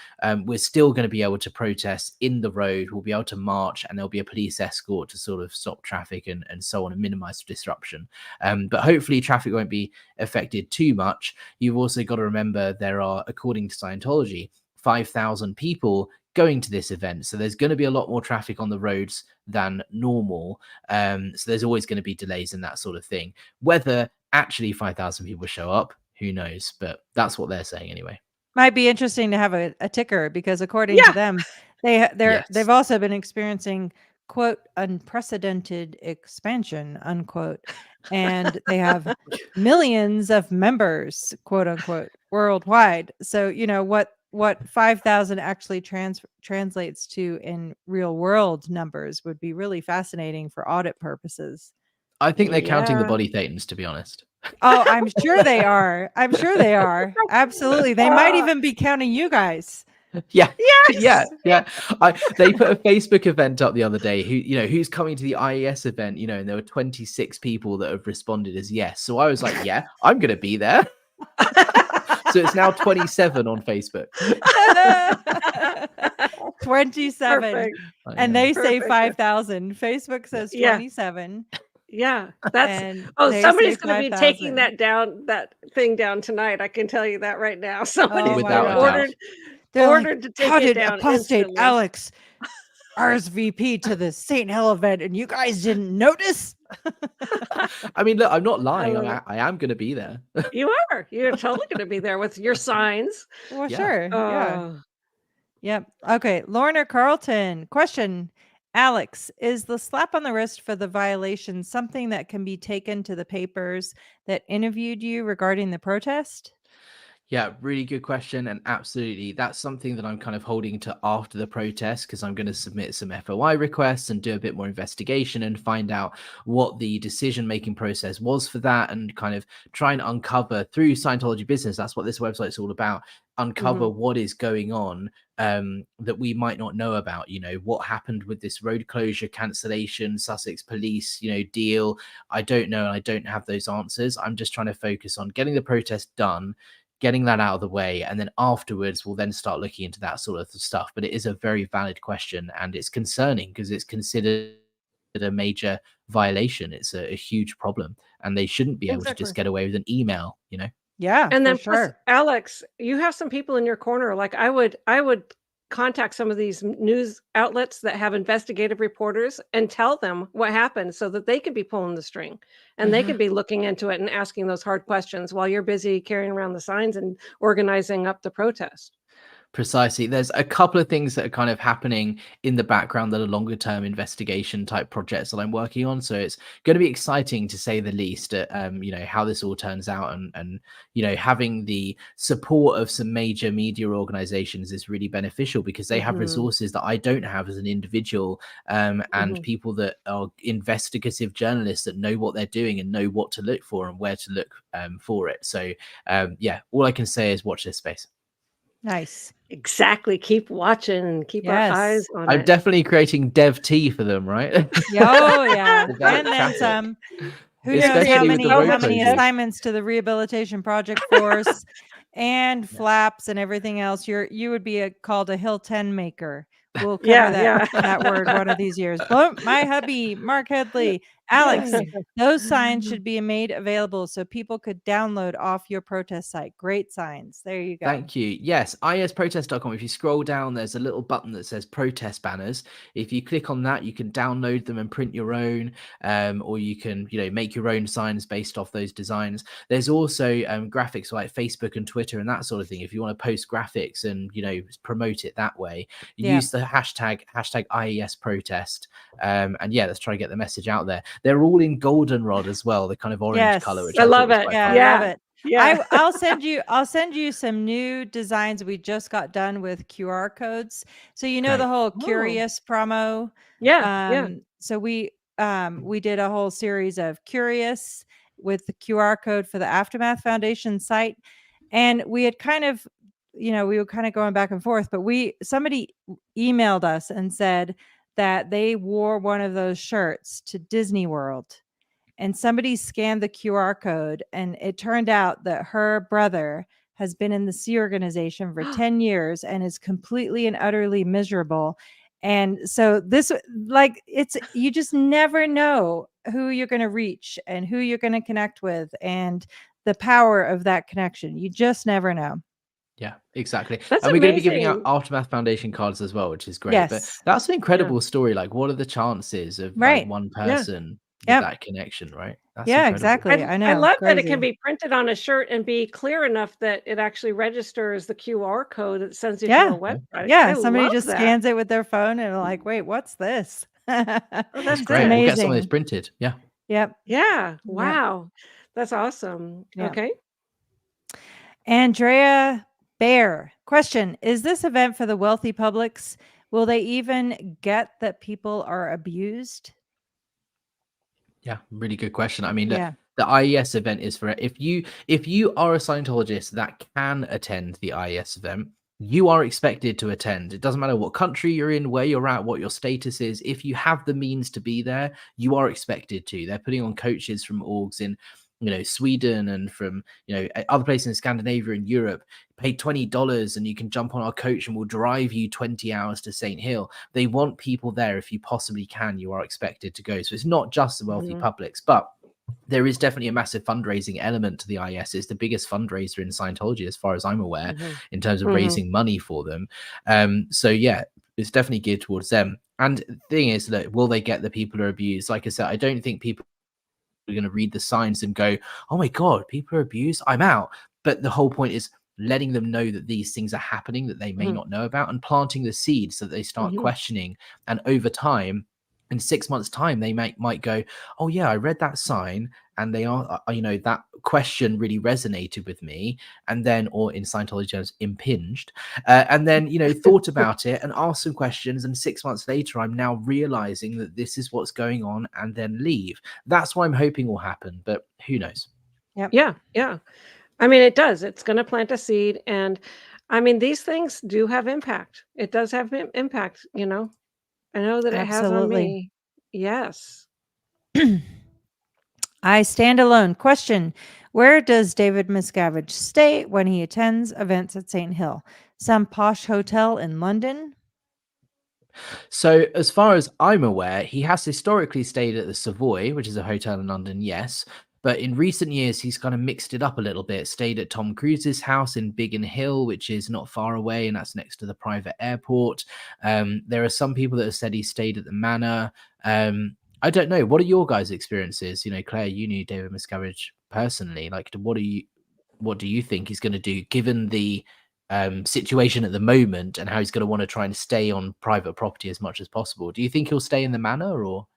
we're still going to be able to protest in the road. We'll be able to march, and there'll be a police escort to sort of stop traffic and so on, and minimize disruption. But hopefully traffic won't be affected too much. You've also got to remember there are, according to Scientology, 5,000 people going to this event, so there's going to be a lot more traffic on the roads than normal. So there's always going to be delays and that sort of thing. Whether actually 5,000 people show up, who knows? But that's what they're saying anyway. Might be interesting to have a ticker, because according to them, they've also been experiencing, quote, unprecedented expansion, unquote, and they have millions of members, quote unquote, worldwide. So what 5,000 actually translates to in real world numbers would be really fascinating for audit purposes. I think they're counting the body thetans, to be honest. Oh, I'm sure they are. I'm sure they are. Absolutely. They might even be counting you guys. Yeah. Yes! Yeah. They put a Facebook event up the other day, who's coming to the IES event, and there were 26 people that have responded as yes. So I was like, yeah, I'm going to be there. So it's now 27 on Facebook. 27. Perfect. And they say Perfect. 5,000. Facebook says 27. Yeah, that's And somebody's say going to be 5,000. taking that thing down tonight. I can tell you that right now. Somebody's Without a doubt. ordered They're ordered to take How it did down Apostate instantly. Alex RSVP to the Saint Hill event and you guys didn't notice? I mean, look, I'm not lying. love it. I am going to be there. You are. You're totally going to be there with your signs. Well, Yeah. sure. Yeah. Oh. Yep. Okay. Lorna Carlton. Question. Alex, is the slap on the wrist for the violation something that can be taken to the papers that interviewed you regarding the protest? Yeah, really good question. And absolutely, that's something that I'm kind of holding to after the protest, because I'm going to submit some FOI requests and do a bit more investigation and find out what the decision-making process was for that, and kind of try and uncover through Scientology Business. That's what this website's all about. Uncover what is going on that we might not know about. What happened with this road closure cancellation, Sussex police, deal. I don't know, and I don't have those answers. I'm just trying to focus on getting the protest done, getting that out of the way, and then afterwards we'll then start looking into that sort of stuff. But it is a very valid question, and it's concerning because it's considered a major violation. It's a huge problem, and they shouldn't be able to just get away with an email. Yeah. And then for plus, sure. Alex, you have some people in your corner. Like I would contact some of these news outlets that have investigative reporters and tell them what happened, so that they could be pulling the string, and they could be looking into it and asking those hard questions while you're busy carrying around the signs and organizing up the protest. Precisely. There's a couple of things that are kind of happening in the background that are longer term investigation type projects that I'm working on. So it's going to be exciting, to say the least, how this all turns out, and having the support of some major media organizations is really beneficial, because they have resources that I don't have as an individual, and people that are investigative journalists that know what they're doing and know what to look for and where to look for it. So all I can say is watch this space. Nice. Exactly. Keep watching and keep our eyes Yes. on I'm it. definitely creating dev tea for them, right? Oh yeah. Develop And then traffic. some. Who knows Especially how with many the road how many closures. assignments to the rehabilitation project force and flaps and everything else. You would be called a Hill 10 maker. We'll cover that word one of these years. Well, my hubby, Mark Headley, Alex, Yay. those signs should be made available so people could download off your protest site. Great signs. There you go. Thank you. Yes, isprotest.com. If you scroll down, there's a little button that says protest banners. If you click on that, you can download them and print your own, or you can, make your own signs based off those designs. There's also graphics like Facebook and Twitter and that sort of thing. If you want to post graphics and promote it that way, use the hashtag IESprotest. And yeah, let's try to get the message out there. They're all in goldenrod as well, the kind of orange color, which I love it. Yeah, Yeah. I love it. Yeah. I'll send you some new designs we just got done with QR codes. So the whole Curious promo. Yeah. So we did a whole series of Curious with the QR code for the Aftermath Foundation site, and we had kind of we were kind of going back and forth, but somebody emailed us and said that they wore one of those shirts to Disney World. And somebody scanned the QR code, and it turned out that her brother has been in the Sea Organization for 10 years and is completely and utterly miserable. And so you just never know who you're going to reach and who you're going to connect with and the power of that connection. You just never know. Yeah, exactly. That's and we're going to be giving out amazing. Aftermath Foundation cards as well, which is great. Yes. But that's an incredible story. Like, what are the chances of Right. one person with Yep. that connection, right? That's Yeah, incredible. exactly. I know. I love that it Crazy. can be printed on a shirt and be clear enough that it actually registers the QR code that sends you to a website. Yeah, I somebody love just that. scans it with their phone and like, wait, what's this? Oh, That's that's great. it. We'll get some of amazing. those printed. Yeah. Yep. Yeah. Wow. That's awesome. Yeah. Okay. Andrea Bear, question: is this event for the wealthy publics? Will they even get that people are abused? Yeah, really good question. I mean, Yeah. the IES event is for if you are a Scientologist that can attend the IES event, you are expected to attend. It doesn't matter what country you're in, where you're at, what your status is. If you have the means to be there, you are expected to. They're putting on coaches from orgs in Sweden and from other places in Scandinavia and Europe. Pay $20 and you can jump on our coach and we'll drive you 20 hours to Saint Hill. They want people there. If you possibly can, you are expected to go. So it's not just the wealthy publics, but there is definitely a massive fundraising element to the IS. It's the biggest fundraiser in Scientology, as far as I'm aware, in terms of raising money for them. So yeah, it's definitely geared towards them. And the thing is that will they get the people who are abused? Like I said, I don't think people are going to read the signs and go, oh my God, people are abused, I'm out. But the whole point is letting them know that these things are happening that they may not know about, and planting the seeds so that they start questioning. And over time, in 6 months' time, they might go, oh yeah, I read that sign, and they are, that question really resonated with me, and then, or in Scientology terms, impinged, and then thought about it and asked some questions, and 6 months later, I'm now realizing that this is what's going on, and then leave. That's what I'm hoping will happen, but who knows? Yep. Yeah. I mean, it does. It's going to plant a seed, and I mean, these things do have impact. It does have impact. I know that it has on Absolutely. me. Yes. I stand alone. Question: where does David Miscavige stay when he attends events at Saint Hill? Some posh hotel in London? So, as far as I'm aware, he has historically stayed at the Savoy, which is a hotel in London, yes. But in recent years, he's kind of mixed it up a little bit. Stayed at Tom Cruise's house in Biggin Hill, which is not far away, and that's next to the private airport. There are some people that have said he stayed at the Manor. I don't know. What are your guys' experiences? Claire, you knew David Miscavige personally. Like, what do you think he's going to do, given the situation at the moment and how he's going to want to try and stay on private property as much as possible? Do you think he'll stay in the Manor, or?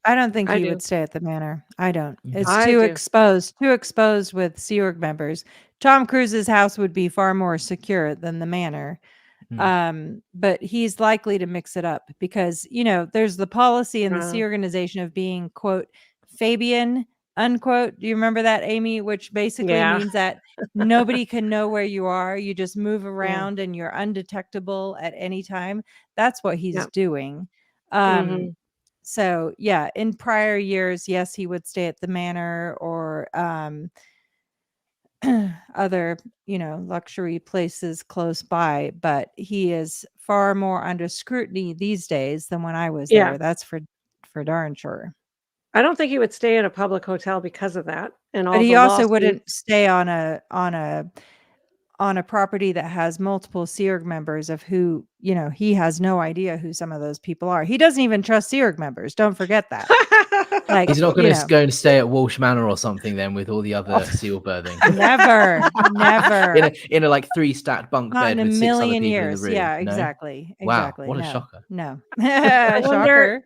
I don't think I he do. would stay at the Manor. I don't. It's I too do. exposed with Sea Org members. Tom Cruise's house would be far more secure than the Manor. But he's likely to mix it up because, there's the policy in the Sea Organization of being, quote, Fabian unquote. Do you remember that, Amy? Which basically Yeah. means that nobody can know where you are. You just move Yeah. around and you're undetectable at any time. That's what he's Yeah. doing. hmm So yeah, in prior years, yes, he would stay at the manor or other, luxury places close by, but he is far more under scrutiny these days than when I was Yeah. there. That's for darn sure. I don't think he would stay in a public hotel because of that and But all he the also lawsuits. wouldn't stay on a property that has multiple SEERG members of who, he has no idea who some of those people are. He doesn't even trust SEERG members. Don't forget that. Like, He's not going to go and stay at Walsh Manor or something then with all the other seal birthing. never. in a like 3-stat bunk Not bed in a with 6 other million people years. in the room. Yeah, No? exactly. Wow, Exactly. what a No. shocker. No. I Shocker.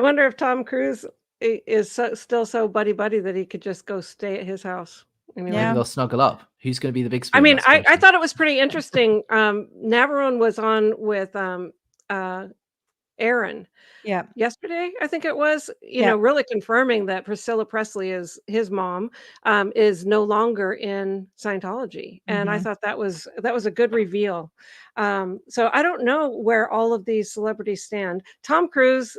wonder if Tom Cruise is still so buddy that he could just go stay at his house. Anyway. Yeah. Maybe they'll snuggle up. Who's going to be the big spoon? I mean, That's the I question. thought it was pretty interesting. Navarone was on with Aaron Yeah. yesterday, I think it was, Yeah. really confirming that Priscilla Presley is his mom, is no longer in Scientology. And I Mhm. thought that was a good reveal. So I don't know where all of these celebrities stand. Tom Cruise,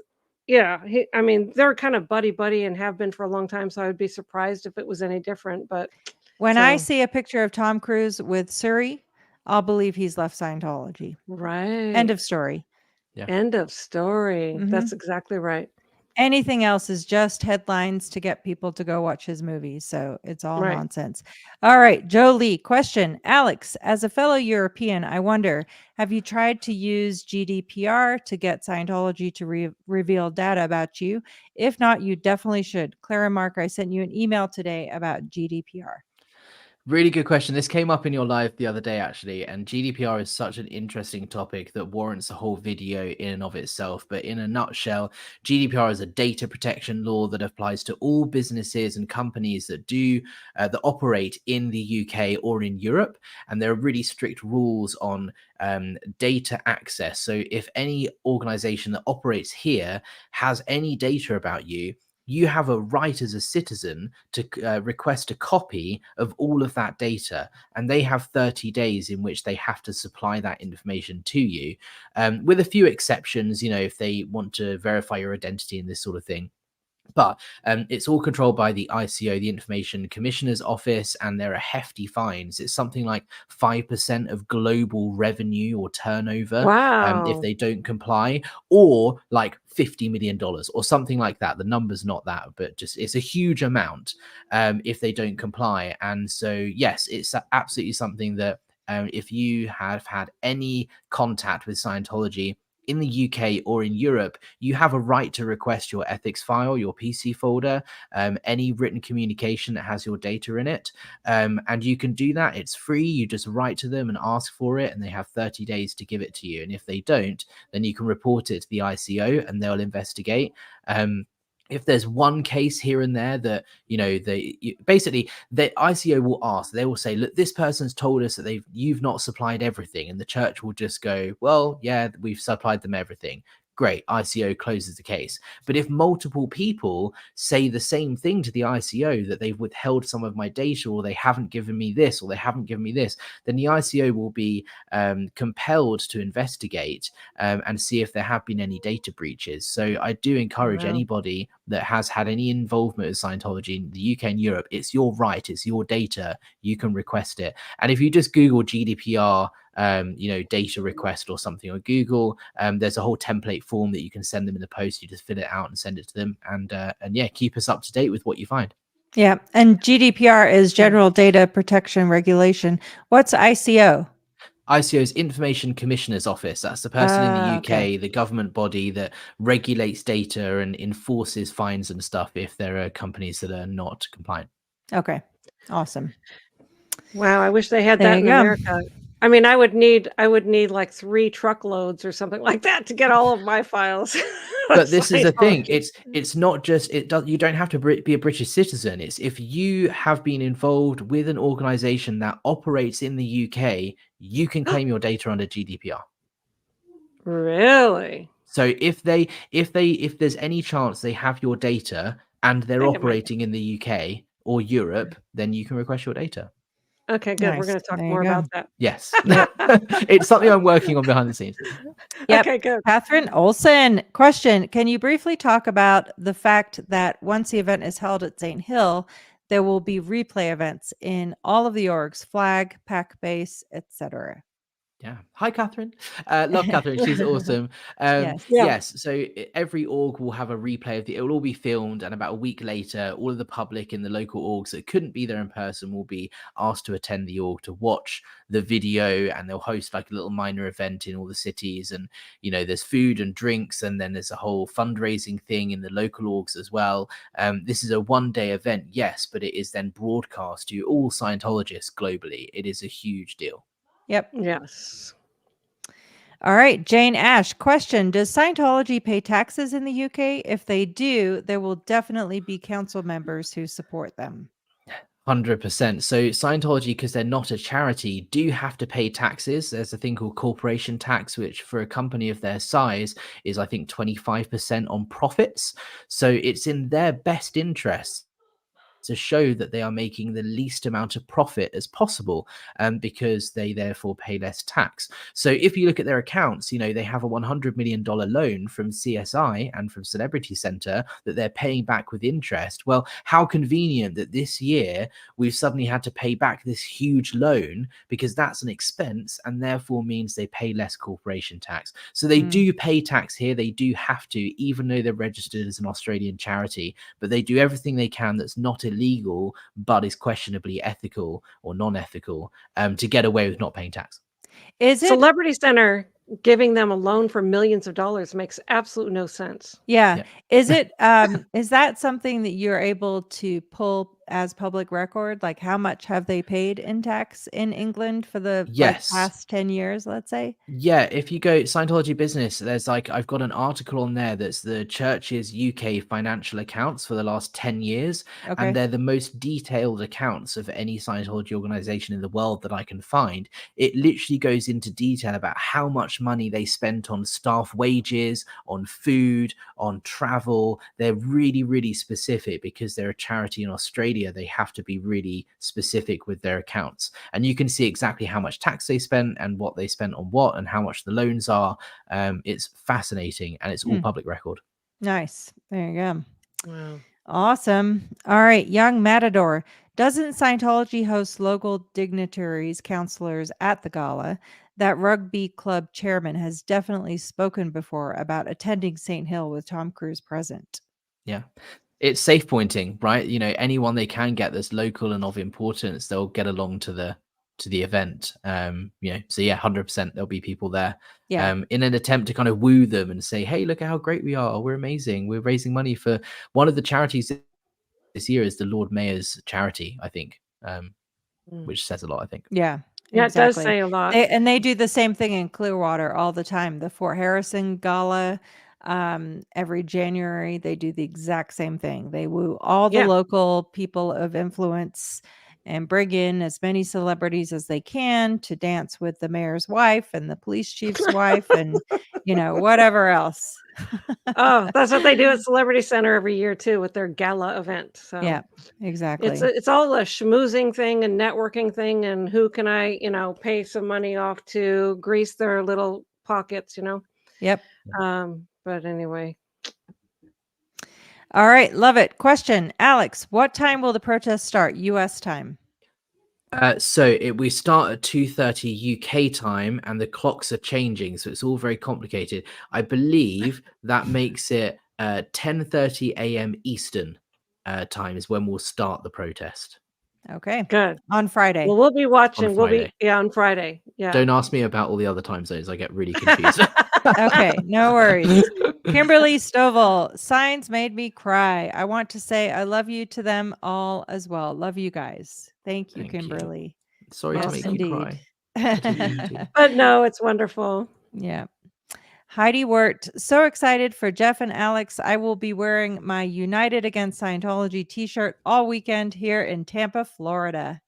yeah, I mean, they're kind of buddy and have been for a long time. So I would be surprised if it was any different. But When I so, see a picture of Tom Cruise with Suri, I'll believe he's left Scientology. right. End of story. Yeah. End of story. Mhm. That's exactly right. Anything else is just headlines to get people to go watch his movies. So it's all Right. nonsense. All right. Jolie, question. Alex, as a fellow European, I wonder, have you tried to use GDPR to get Scientology to reveal data about you? If not, you definitely should. Clara Mark, I sent you an email today about GDPR. Really good question. This came up in your live the other day, actually, and GDPR is such an interesting topic that warrants a whole video in and of itself. But in a nutshell, GDPR is a data protection law that applies to all businesses and companies that that operate in the UK or in Europe, and there are really strict rules on data access. So if any organization that operates here has any data about you, you have a right as a citizen to request a copy of all of that data, and they have 30 days in which they have to supply that information to you, with a few exceptions, if they want to verify your identity and this sort of thing. But it's all controlled by the ICO, the Information Commissioner's Office, and there are hefty fines. It's something like 5% of global revenue or turnover Wow. if they don't comply, or like $50 million or something like that. The number's not that, but just it's a huge amount if they don't comply. And so, yes, it's absolutely something that if you have had any contact with Scientology in the UK or in Europe, you have a right to request your ethics file, your PC folder, any written communication that has your data in it. And you can do that. It's free. You just write to them and ask for it, and they have 30 days to give it to you. And if they don't, then you can report it to the ICO and they'll investigate. If there's one case here and there that, basically the ICO will ask, they will say, look, this person's told us that you've not supplied everything. And the church will just go, well, yeah, we've supplied them everything. Great, ICO closes the case. But if multiple people say the same thing to the ICO, that they've withheld some of my data, or they haven't given me this, or they haven't given me this, then the ICO will be compelled to investigate and see if there have been any data breaches. So I do encourage anybody that has had any involvement with Scientology in the UK and Europe, it's your right, it's your data, you can request it. And if you just Google GDPR data request or something, or Google, there's a whole template form that you can send them in the post. You just fill it out and send it to them, and yeah, keep us up to date with what you find. Yeah, and GDPR is General Data Protection Regulation. What's ICO? ICO is Information Commissioner's Office. That's the person in the UK, the government body that regulates data and enforces fines and stuff if there are companies that are not compliant. Okay, awesome. Wow, I wish they had that in America. I mean, I would need like 3 truckloads or something like that to get all of my files. But this is the thing. It's not just you don't have to be a British citizen. It's if you have been involved with an organization that operates in the UK, you can claim your data under GDPR. Really? So if there's any chance they have your data and they're think it might be. operating in the UK or Europe, then you can request your data. Okay, good. We're Nice. going to talk There you more go. about that. Yes. It's something I'm working on behind the scenes. Yep. Okay, good. Catherine Olson, question. Can you briefly talk about the fact that once the event is held at Saint Hill, there will be replay events in all of the orgs, flag, pack base, etc. Yeah. Hi, Catherine. Love Catherine. She's awesome. Yes. Yeah. Yes. So every org will have a replay of it will all be filmed, and about a week later, all of the public in the local orgs that couldn't be there in person will be asked to attend the org to watch the video, and they'll host like a little minor event in all the cities. And, there's food and drinks, and then there's a whole fundraising thing in the local orgs as well. This is a one-day event, yes, but it is then broadcast to all Scientologists globally. It is a huge deal. Yep. Yes. All right. Jane Ash, question. Does Scientology pay taxes in the UK? If they do, there will definitely be council members who support them. 100%. So Scientology, because they're not a charity, do have to pay taxes. There's a thing called corporation tax, which for a company of their size is, I think, 25% on profits. So it's in their best interest to show that they are making the least amount of profit as possible, because they therefore pay less tax. So if you look at their accounts, they have a $100 million loan from CSI and from Celebrity Center that they're paying back with interest. Well, how convenient that this year we've suddenly had to pay back this huge loan, because that's an expense and therefore means they pay less corporation tax. So they do pay tax here. They do have to, even though they're registered as an Australian charity, but they do everything they can that's not illegal but is questionably ethical or non-ethical, to get away with not paying tax. Is it? Celebrity Center giving them a loan for millions of dollars makes absolutely no sense. Yeah. Is it? Is that something that you're able to pull as public record? Like, how much have they paid in tax in England for the past 10 years, let's say? Yeah, if you go Scientology Business, there's I've got an article on there that's the church's UK financial accounts for the last 10 years. Okay. And they're the most detailed accounts of any Scientology organization in the world that I can find. It literally goes into detail about how much money they spent on staff wages, on food, on travel. They're really, really specific because they're a charity in Australia. They have to be really specific with their accounts. And you can see exactly how much tax they spent and what they spent on what and how much the loans are. It's fascinating, and it's all public record. Nice. There you go. Wow. Awesome. All right. Young Matador. Doesn't Scientology host local dignitaries, counselors at the gala? That rugby club chairman has definitely spoken before about attending Saint Hill with Tom Cruise present. Yeah. It's safe pointing, right? Anyone they can get that's local and of importance, they'll get along to the event. So yeah, 100% there'll be people there. Yeah. In an attempt to kind of woo them and say, hey, look at how great we are. We're amazing. We're raising money for one of the charities this year is the Lord Mayor's charity, I think. Which says a lot, I think. Yeah. Yeah, exactly. it does say a lot. They do the same thing in Clearwater all the time. The Fort Harrison Gala, every January, they do the exact same thing. They woo all the local people of influence and bring in as many celebrities as they can to dance with the mayor's wife and the police chief's wife and, whatever else. Oh, that's what they do at Celebrity Center every year too with their gala event. So Yeah, exactly. it's all a schmoozing thing and networking thing, and who can I, pay some money off to grease their little pockets, Yep. But anyway. All right, love it. Question, Alex, what time will the protest start? US time. We start at 2:30 UK time, and the clocks are changing, so it's all very complicated. I believe that makes it 10:30 a.m. Eastern time is when we'll start the protest. Okay, Good. On Friday. Well, we'll be watching. Friday. On Friday. Yeah. Don't ask me about all the other time zones. I get really confused. Okay, no worries. Kimberly Stovall, signs made me cry. I want to say I love you to them all as well. Love you guys. Thank you, Thank you. Kimberly. Sorry to make you cry. But no, it's wonderful. Yeah. Heidi Wirt, so excited for Jeff and Alex. I will be wearing my United Against Scientology t-shirt all weekend here in Tampa, Florida.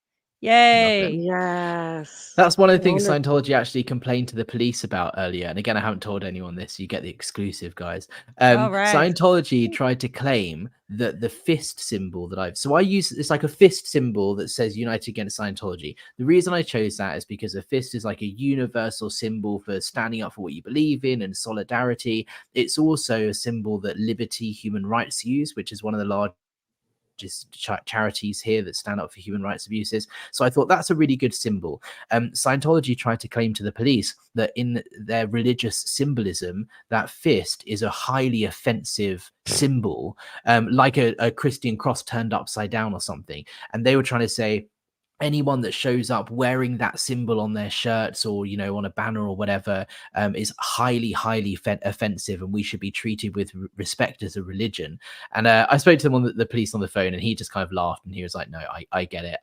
Yay. Yes. That's one of the things Wonderful. Scientology actually complained to the police about earlier. And again, I haven't told anyone this. You get the exclusive, guys. All right. Scientology tried to claim that the fist symbol that I use, it's like a fist symbol that says United Against Scientology. The reason I chose that is because a fist is like a universal symbol for standing up for what you believe in and solidarity. It's also a symbol that Liberty Human Rights use, which is one of the largest charities here that stand up for human rights abuses. So I thought that's a really good symbol. Scientology tried to claim to the police that in their religious symbolism, that fist is a highly offensive symbol, like a Christian cross turned upside down or something. And they were trying to say, anyone that shows up wearing that symbol on their shirts or, you know, on a banner or whatever, is highly offensive, and we should be treated with respect as a religion. And I spoke to him on the police on the phone, and he just kind of laughed, and he was like, no, I get it.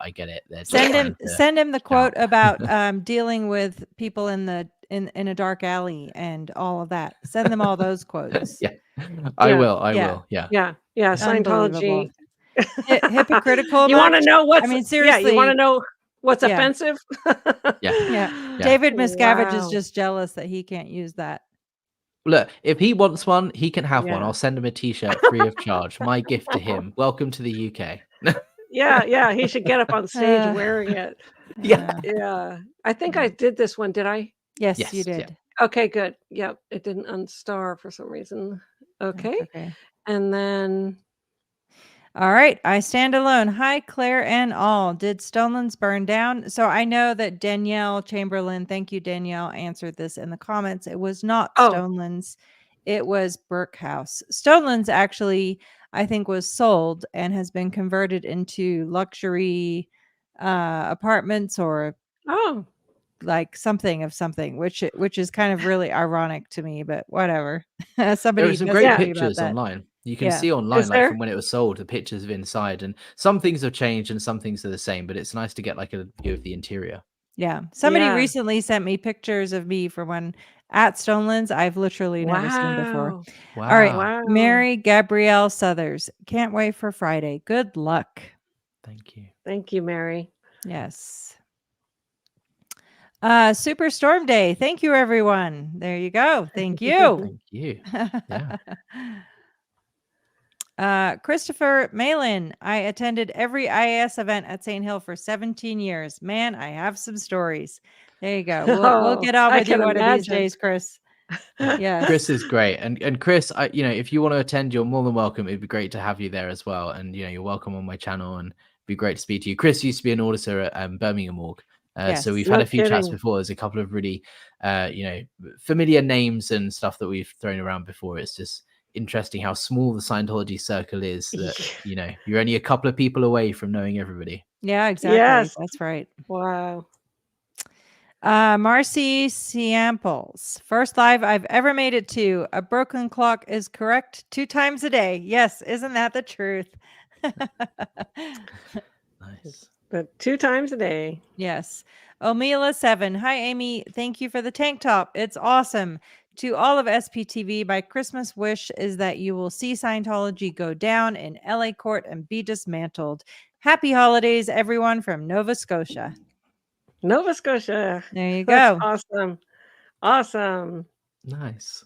They're just Send him the quote about dealing with people in a dark alley and all of that. Send them all those quotes. Yeah, I will. Yeah. Scientology. Hypocritical. You want to know what's? I mean, seriously. Yeah, you want to know what's Yeah. offensive? Yeah. David Miscavige is Wow. just jealous that he can't use that. Look, if he wants one, he can have one. Yeah. I'll send him a t-shirt free of charge. My gift to him. Welcome to the UK. Yeah. He should get up on stage wearing it. Yeah. Yeah. I think I did this one. Did I? Yes, Yes, you yeah. did. Okay, good. Yep. It didn't unstar for some reason. Okay. Okay. And then. All right. I stand alone. Hi, Claire and all. Did Stonelands burn down? So I know that Danielle Chamberlain, thank you, Danielle, answered this in the comments. It was not Stonelands. It was Burke House. Stonelands actually, I think, was sold and has been converted into luxury apartments or like something, which is kind of really ironic to me, but whatever. Somebody there are some messaged great me about pictures that. online. You can see online, like from when it was sold, the pictures of inside, and some things have changed and some things are the same, but it's nice to get like a view of the interior. Yeah. Somebody recently sent me pictures of me from when at Stonelands. I've literally never seen before. Wow. All right. Mary Gabrielle Southers. Can't wait for Friday. Good luck. Thank you. Thank you, Mary. Yes. Super Storm Day. Thank you, everyone. There you go. Thank you. Thank you. Yeah. Christopher Malin. I attended every IAS event at Saint Hill for 17 years. Man, I have some stories. There you go. We'll get on with you one of these days, Chris. Yeah. Chris is great. And Chris, if you want to attend, you're more than welcome. It'd be great to have you there as well. And you're welcome on my channel, and it'd be great to speak to you. Chris used to be an auditor at Birmingham Org. So we've had a few chats before. There's a couple of really familiar names and stuff that we've thrown around before. It's just interesting how small the Scientology circle is, that you're only a couple of people away from knowing everybody. Yeah, exactly. Yes. That's right. Wow. Marcy Samples. First live I've ever made it to. A broken clock is correct 2 times a day. Yes, isn't that the truth? Nice. But 2 times a day. Yes. Omila 7. Hi, Amy. Thank you for the tank top. It's awesome. To all of SPTV, my Christmas wish is that you will see Scientology go down in LA court and be dismantled. Happy holidays, everyone from Nova Scotia. Nova Scotia. There you That's go. Awesome. Nice.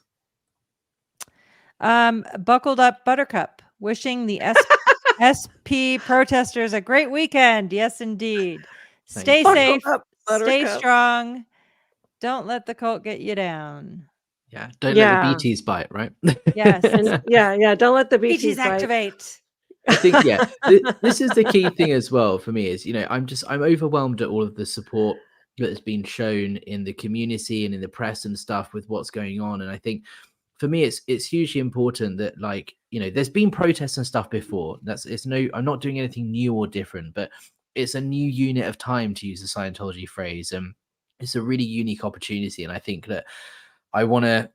Buckled up Buttercup. Wishing the SP protesters a great weekend. Yes, indeed. Stay safe. Stay strong. Don't let the cult get you down. Yeah. Don't let the BTs bite, right? Yes. And don't let the BTs activate. I think, this is the key thing as well for me is, I'm overwhelmed at all of the support that has been shown in the community and in the press and stuff with what's going on. And I think for me, it's hugely important that, there's been protests and stuff before. I'm not doing anything new or different, but it's a new unit of time, to use the Scientology phrase. And it's a really unique opportunity. And I think that I want to,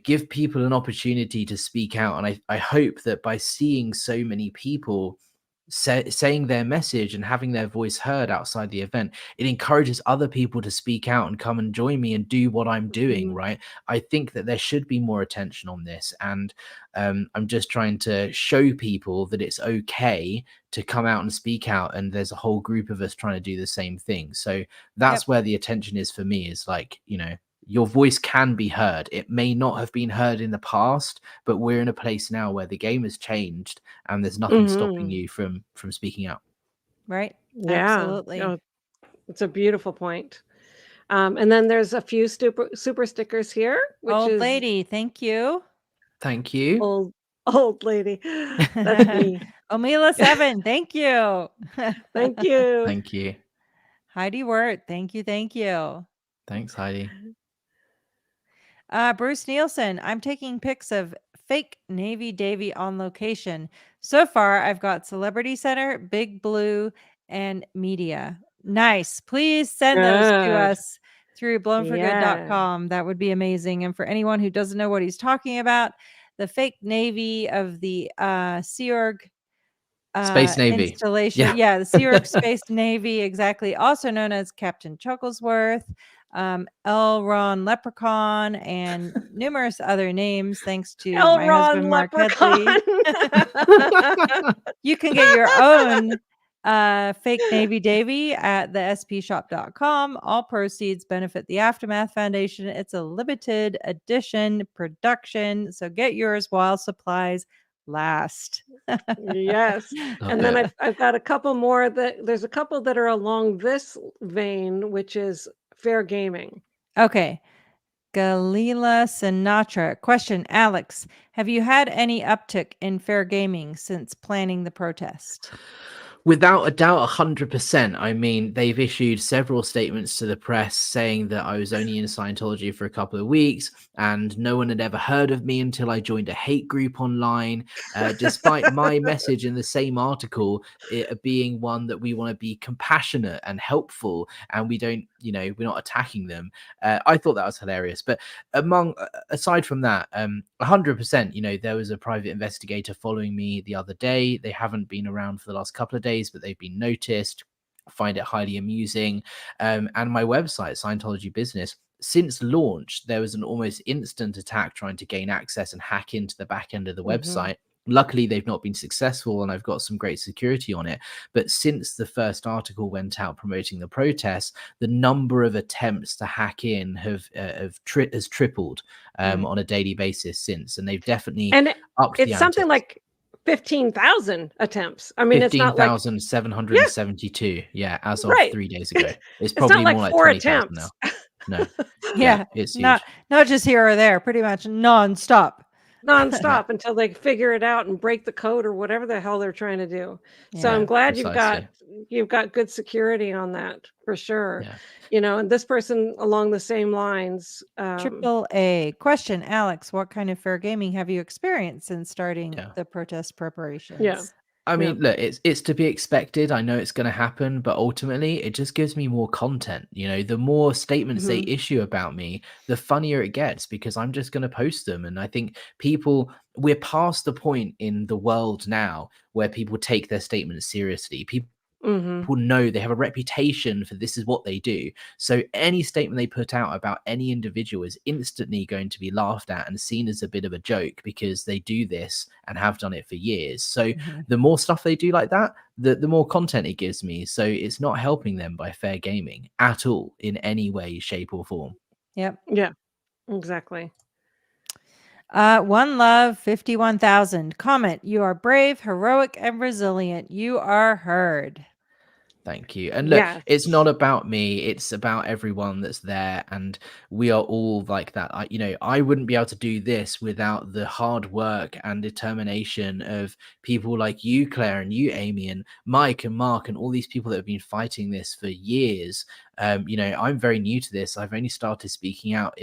give people an opportunity to speak out. And I hope that by seeing so many people saying their message and having their voice heard outside the event, it encourages other people to speak out and come and join me and do what I'm doing, right? I think that there should be more attention on this, and I'm just trying to show people that it's okay to come out and speak out, and there's a whole group of us trying to do the same thing. So that's where the attention is for me, is like, you know, your voice can be heard. It may not have been heard in the past, but we're in a place now where the game has changed and there's nothing stopping you from speaking out. Right. Yeah. Absolutely. Oh, it's a beautiful point. And then there's a few super stickers here, which Old is lady, thank you. Thank you. old lady. That's me. Omila 7, thank you. Thank you. Thank you. Heidi Wirt, thank you. Thanks, Heidi. Bruce Nielsen, I'm taking pics of fake Navy Davy on location. So far, I've got Celebrity Center, Big Blue, and Media. Nice. Please send those to Good. us through blownforgood.com. That would be amazing. And for anyone who doesn't know what he's talking about, the fake Navy of the Sea Org Space Navy installation. Yeah, the Sea Org Space Navy, exactly. Also known as Captain Chucklesworth, L. Ron Leprechaun, and numerous other names, thanks to my husband, Mark Headley. You can get your own fake Navy Davy at the spshop.com. All proceeds benefit the Aftermath Foundation. It's a limited edition production, so get yours while supplies last. Yes. And then I've got a couple more there's a couple that are along this vein, which is fair gaming. Okay. Galila Sinatra. Question, Alex, have you had any uptick in fair gaming since planning the protest? Without a doubt, 100%. I mean, they've issued several statements to the press saying that I was only in Scientology for a couple of weeks and no one had ever heard of me until I joined a hate group online, despite my message in the same article it being one that we want to be compassionate and helpful and we don't, you know, we're not attacking them. I thought that was hilarious. But aside from that, 100%, you know, there was a private investigator following me the other day. They haven't been around for the last couple of days, but they've been noticed. I find it highly amusing. And my website, Scientology Business, since launch, there was an almost instant attack trying to gain access and hack into the back end of the website. Luckily, they've not been successful and I've got some great security on it. But since the first article went out promoting the protests, the number of attempts to hack in has tripled on a daily basis since. And they've definitely upped the ante. It's something like 15,000 attempts. I mean, 15,772. Yeah, as of 3 days ago. It's probably not like more like 4 20,000 attempts. now. No. Yeah, it's huge. not just here or there, pretty much nonstop Until they figure it out and break the code or whatever the hell they're trying to do. So I'm glad you've got good security on that for sure. Yeah. You know, and this person along the same lines. Triple A. Question, Alex, what kind of fair gaming have you experienced since starting the protest preparations? Yeah. I mean, look, it's to be expected. I know it's going to happen, but ultimately it just gives me more content. You know, the more statements they issue about me, the funnier it gets because I'm just going to post them. And I think we're past the point in the world now where people take their statements seriously. People know they have a reputation for this is what they do. So any statement they put out about any individual is instantly going to be laughed at and seen as a bit of a joke because they do this and have done it for years. So the more stuff they do like that, the more content it gives me. So it's not helping them by fair gaming at all in any way, shape or form. Yep. Yeah, exactly. One Love 51,000. Comment, you are brave, heroic, and resilient. You are heard. Thank you. And look, it's not about me. It's about everyone that's there. And we are all like that. I wouldn't be able to do this without the hard work and determination of people like you, Claire, and you, Amy, and Mike and Mark, and all these people that have been fighting this for years. I'm very new to this. I've only started speaking out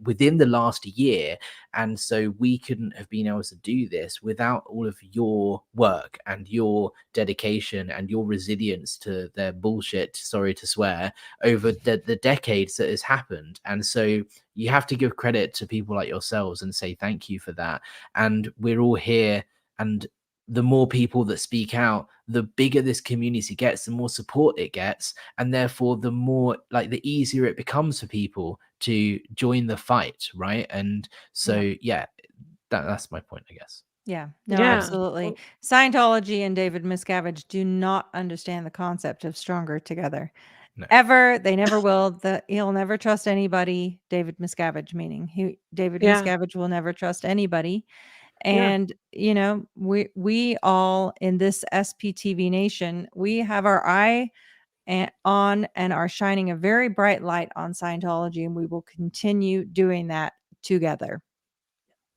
within the last year. And so we couldn't have been able to do this without all of your work and your dedication and your resilience to their bullshit, sorry to swear, over the decades that has happened. And so you have to give credit to people like yourselves and say thank you for that. And we're all here. And the more people that speak out, the bigger this community gets, the more support it gets, and therefore the more, like, the easier it becomes for people to join the fight, right? And so that's my point, I guess. Yeah, no, Yeah. absolutely. Scientology and David Miscavige do not understand the concept of stronger together. No. Ever. They never will. He'll never trust anybody. David Miscavige, meaning David Miscavige will never trust anybody. And you know, we all in this SPTV nation, we have our eye on and are shining a very bright light on Scientology, and we will continue doing that together.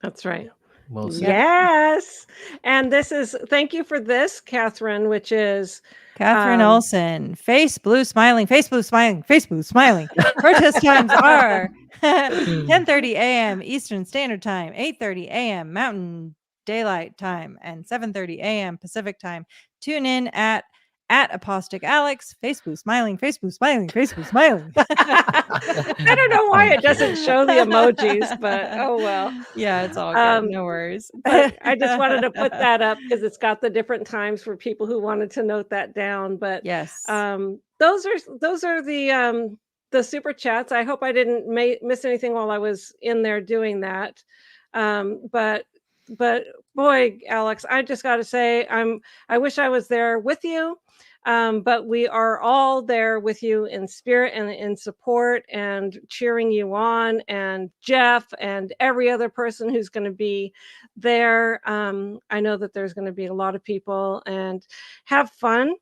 That's right. Well said. Yes. And thank you for this, Catherine, which is Catherine Olson, face blue smiling, face blue smiling, face blue smiling. Protest times are 10:30 a.m. Eastern Standard Time, 8:30 a.m. Mountain Daylight Time, and 7:30 a.m. Pacific Time. Tune in at Apostate Alex, face blue smiling, face blue smiling, face blue smiling. I don't know why it doesn't show the emojis, but oh well. Yeah, it's all good. No worries. But I just wanted to put that up because it's got the different times for people who wanted to note that down. But yes, those are the super chats. I hope I didn't miss anything while I was in there doing that. But boy, Alex, I just got to say, I wish I was there with you. But we are all there with you in spirit and in support and cheering you on, and Jeff and every other person who's going to be there. I know that there's going to be a lot of people, and have fun,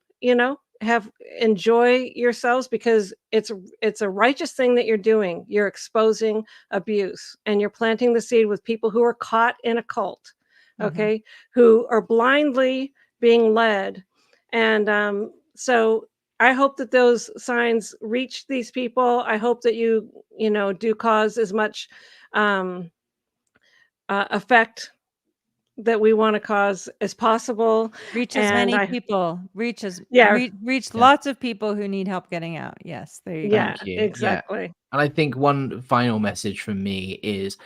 enjoy yourselves, because it's a righteous thing that you're doing. You're exposing abuse, and you're planting the seed with people who are caught in a cult, okay, who are blindly being led. And so I hope that those signs reach these people. I hope that you do cause as much effect that we want to cause as possible. Reach as many people. Reach reach lots of people who need help getting out. Yes, there you go. Thank you. Exactly. Yeah. And I think one final message from me is,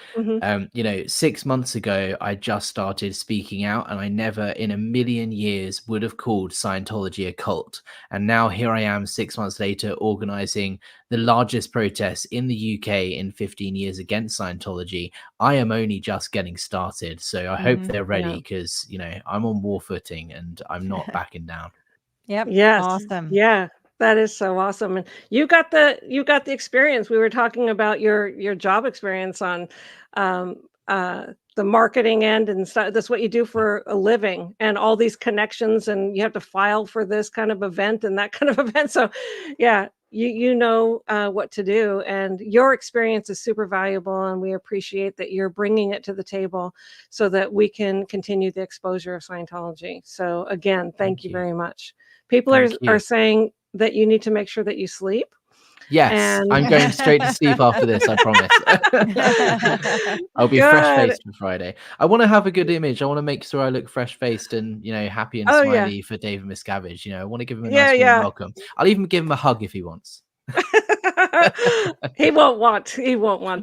6 months ago, I just started speaking out, and I never in a million years would have called Scientology a cult. And now here I am 6 months later, organizing the largest protest in the UK in 15 years against Scientology. I am only just getting started. So I hope they're ready, because, I'm on war footing and I'm not backing down. Yep. Yes. Awesome. Yeah. That is so awesome. And you got the experience. We were talking about your job experience on the marketing end and stuff. That's what you do for a living, and all these connections, and you have to file for this kind of event and that kind of event. So yeah, you know what to do, and your experience is super valuable, and we appreciate that you're bringing it to the table so that we can continue the exposure of Scientology. So again, thank you very much. People are saying that you need to make sure that you sleep. Yes, I'm going straight to sleep after this, I promise. I'll be fresh-faced for Friday. I want to have a good image. I want to make sure I look fresh-faced and, happy and smiley for David Miscavige. I want to give him a nice warm welcome. I'll even give him a hug if he wants. He won't want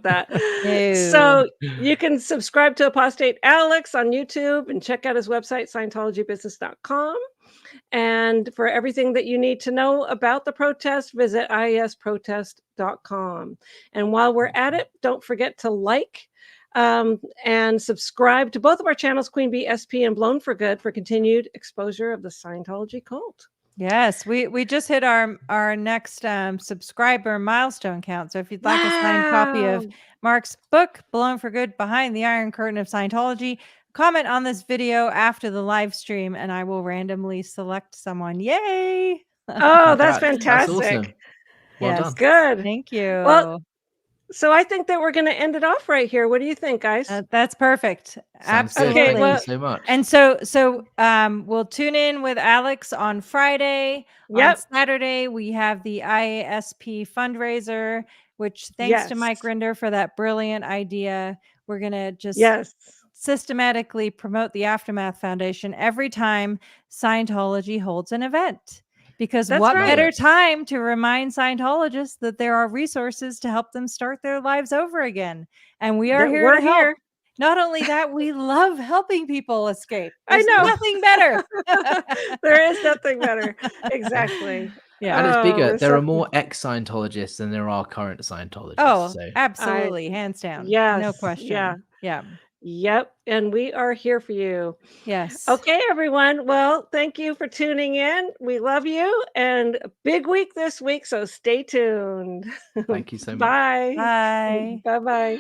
that. No. So you can subscribe to Apostate Alex on YouTube and check out his website, Scientologybusiness.com. And for everything that you need to know about the protest, visit iesprotest.com. And while we're at it, don't forget to like and subscribe to both of our channels, Queen Bee SP and Blown for Good, for continued exposure of the Scientology cult. Yes, we just hit our next subscriber milestone count. So if you'd like a signed copy of Mark's book, Blown for Good, Behind the Iron Curtain of Scientology, comment on this video after the live stream, and I will randomly select someone. Yay! Oh, that's fantastic. That's awesome. Well done. Good. Thank you. Well, so I think that we're going to end it off right here. What do you think, guys? That's perfect. Absolutely. Okay, thank you so much. And so we'll tune in with Alex on Friday. On Saturday, we have the IASP fundraiser, which thanks to Mike Rinder for that brilliant idea. We're going to just systematically promote the Aftermath Foundation every time Scientology holds an event. Because what better time to remind Scientologists that there are resources to help them start their lives over again. And we are here to help. Not only that, we love helping people escape. I There's know. nothing better. There is nothing better. Exactly. Yeah. And it's bigger. there's There are something- more ex-Scientologists than there are current Scientologists. Oh, So absolutely. Hands down. Yes. No question. Yeah. Yeah. Yep. And we are here for you. Yes. Okay, everyone. Well, thank you for tuning in. We love you. And a big week this week. So stay tuned. thank you so much. Bye. Bye. Bye-bye.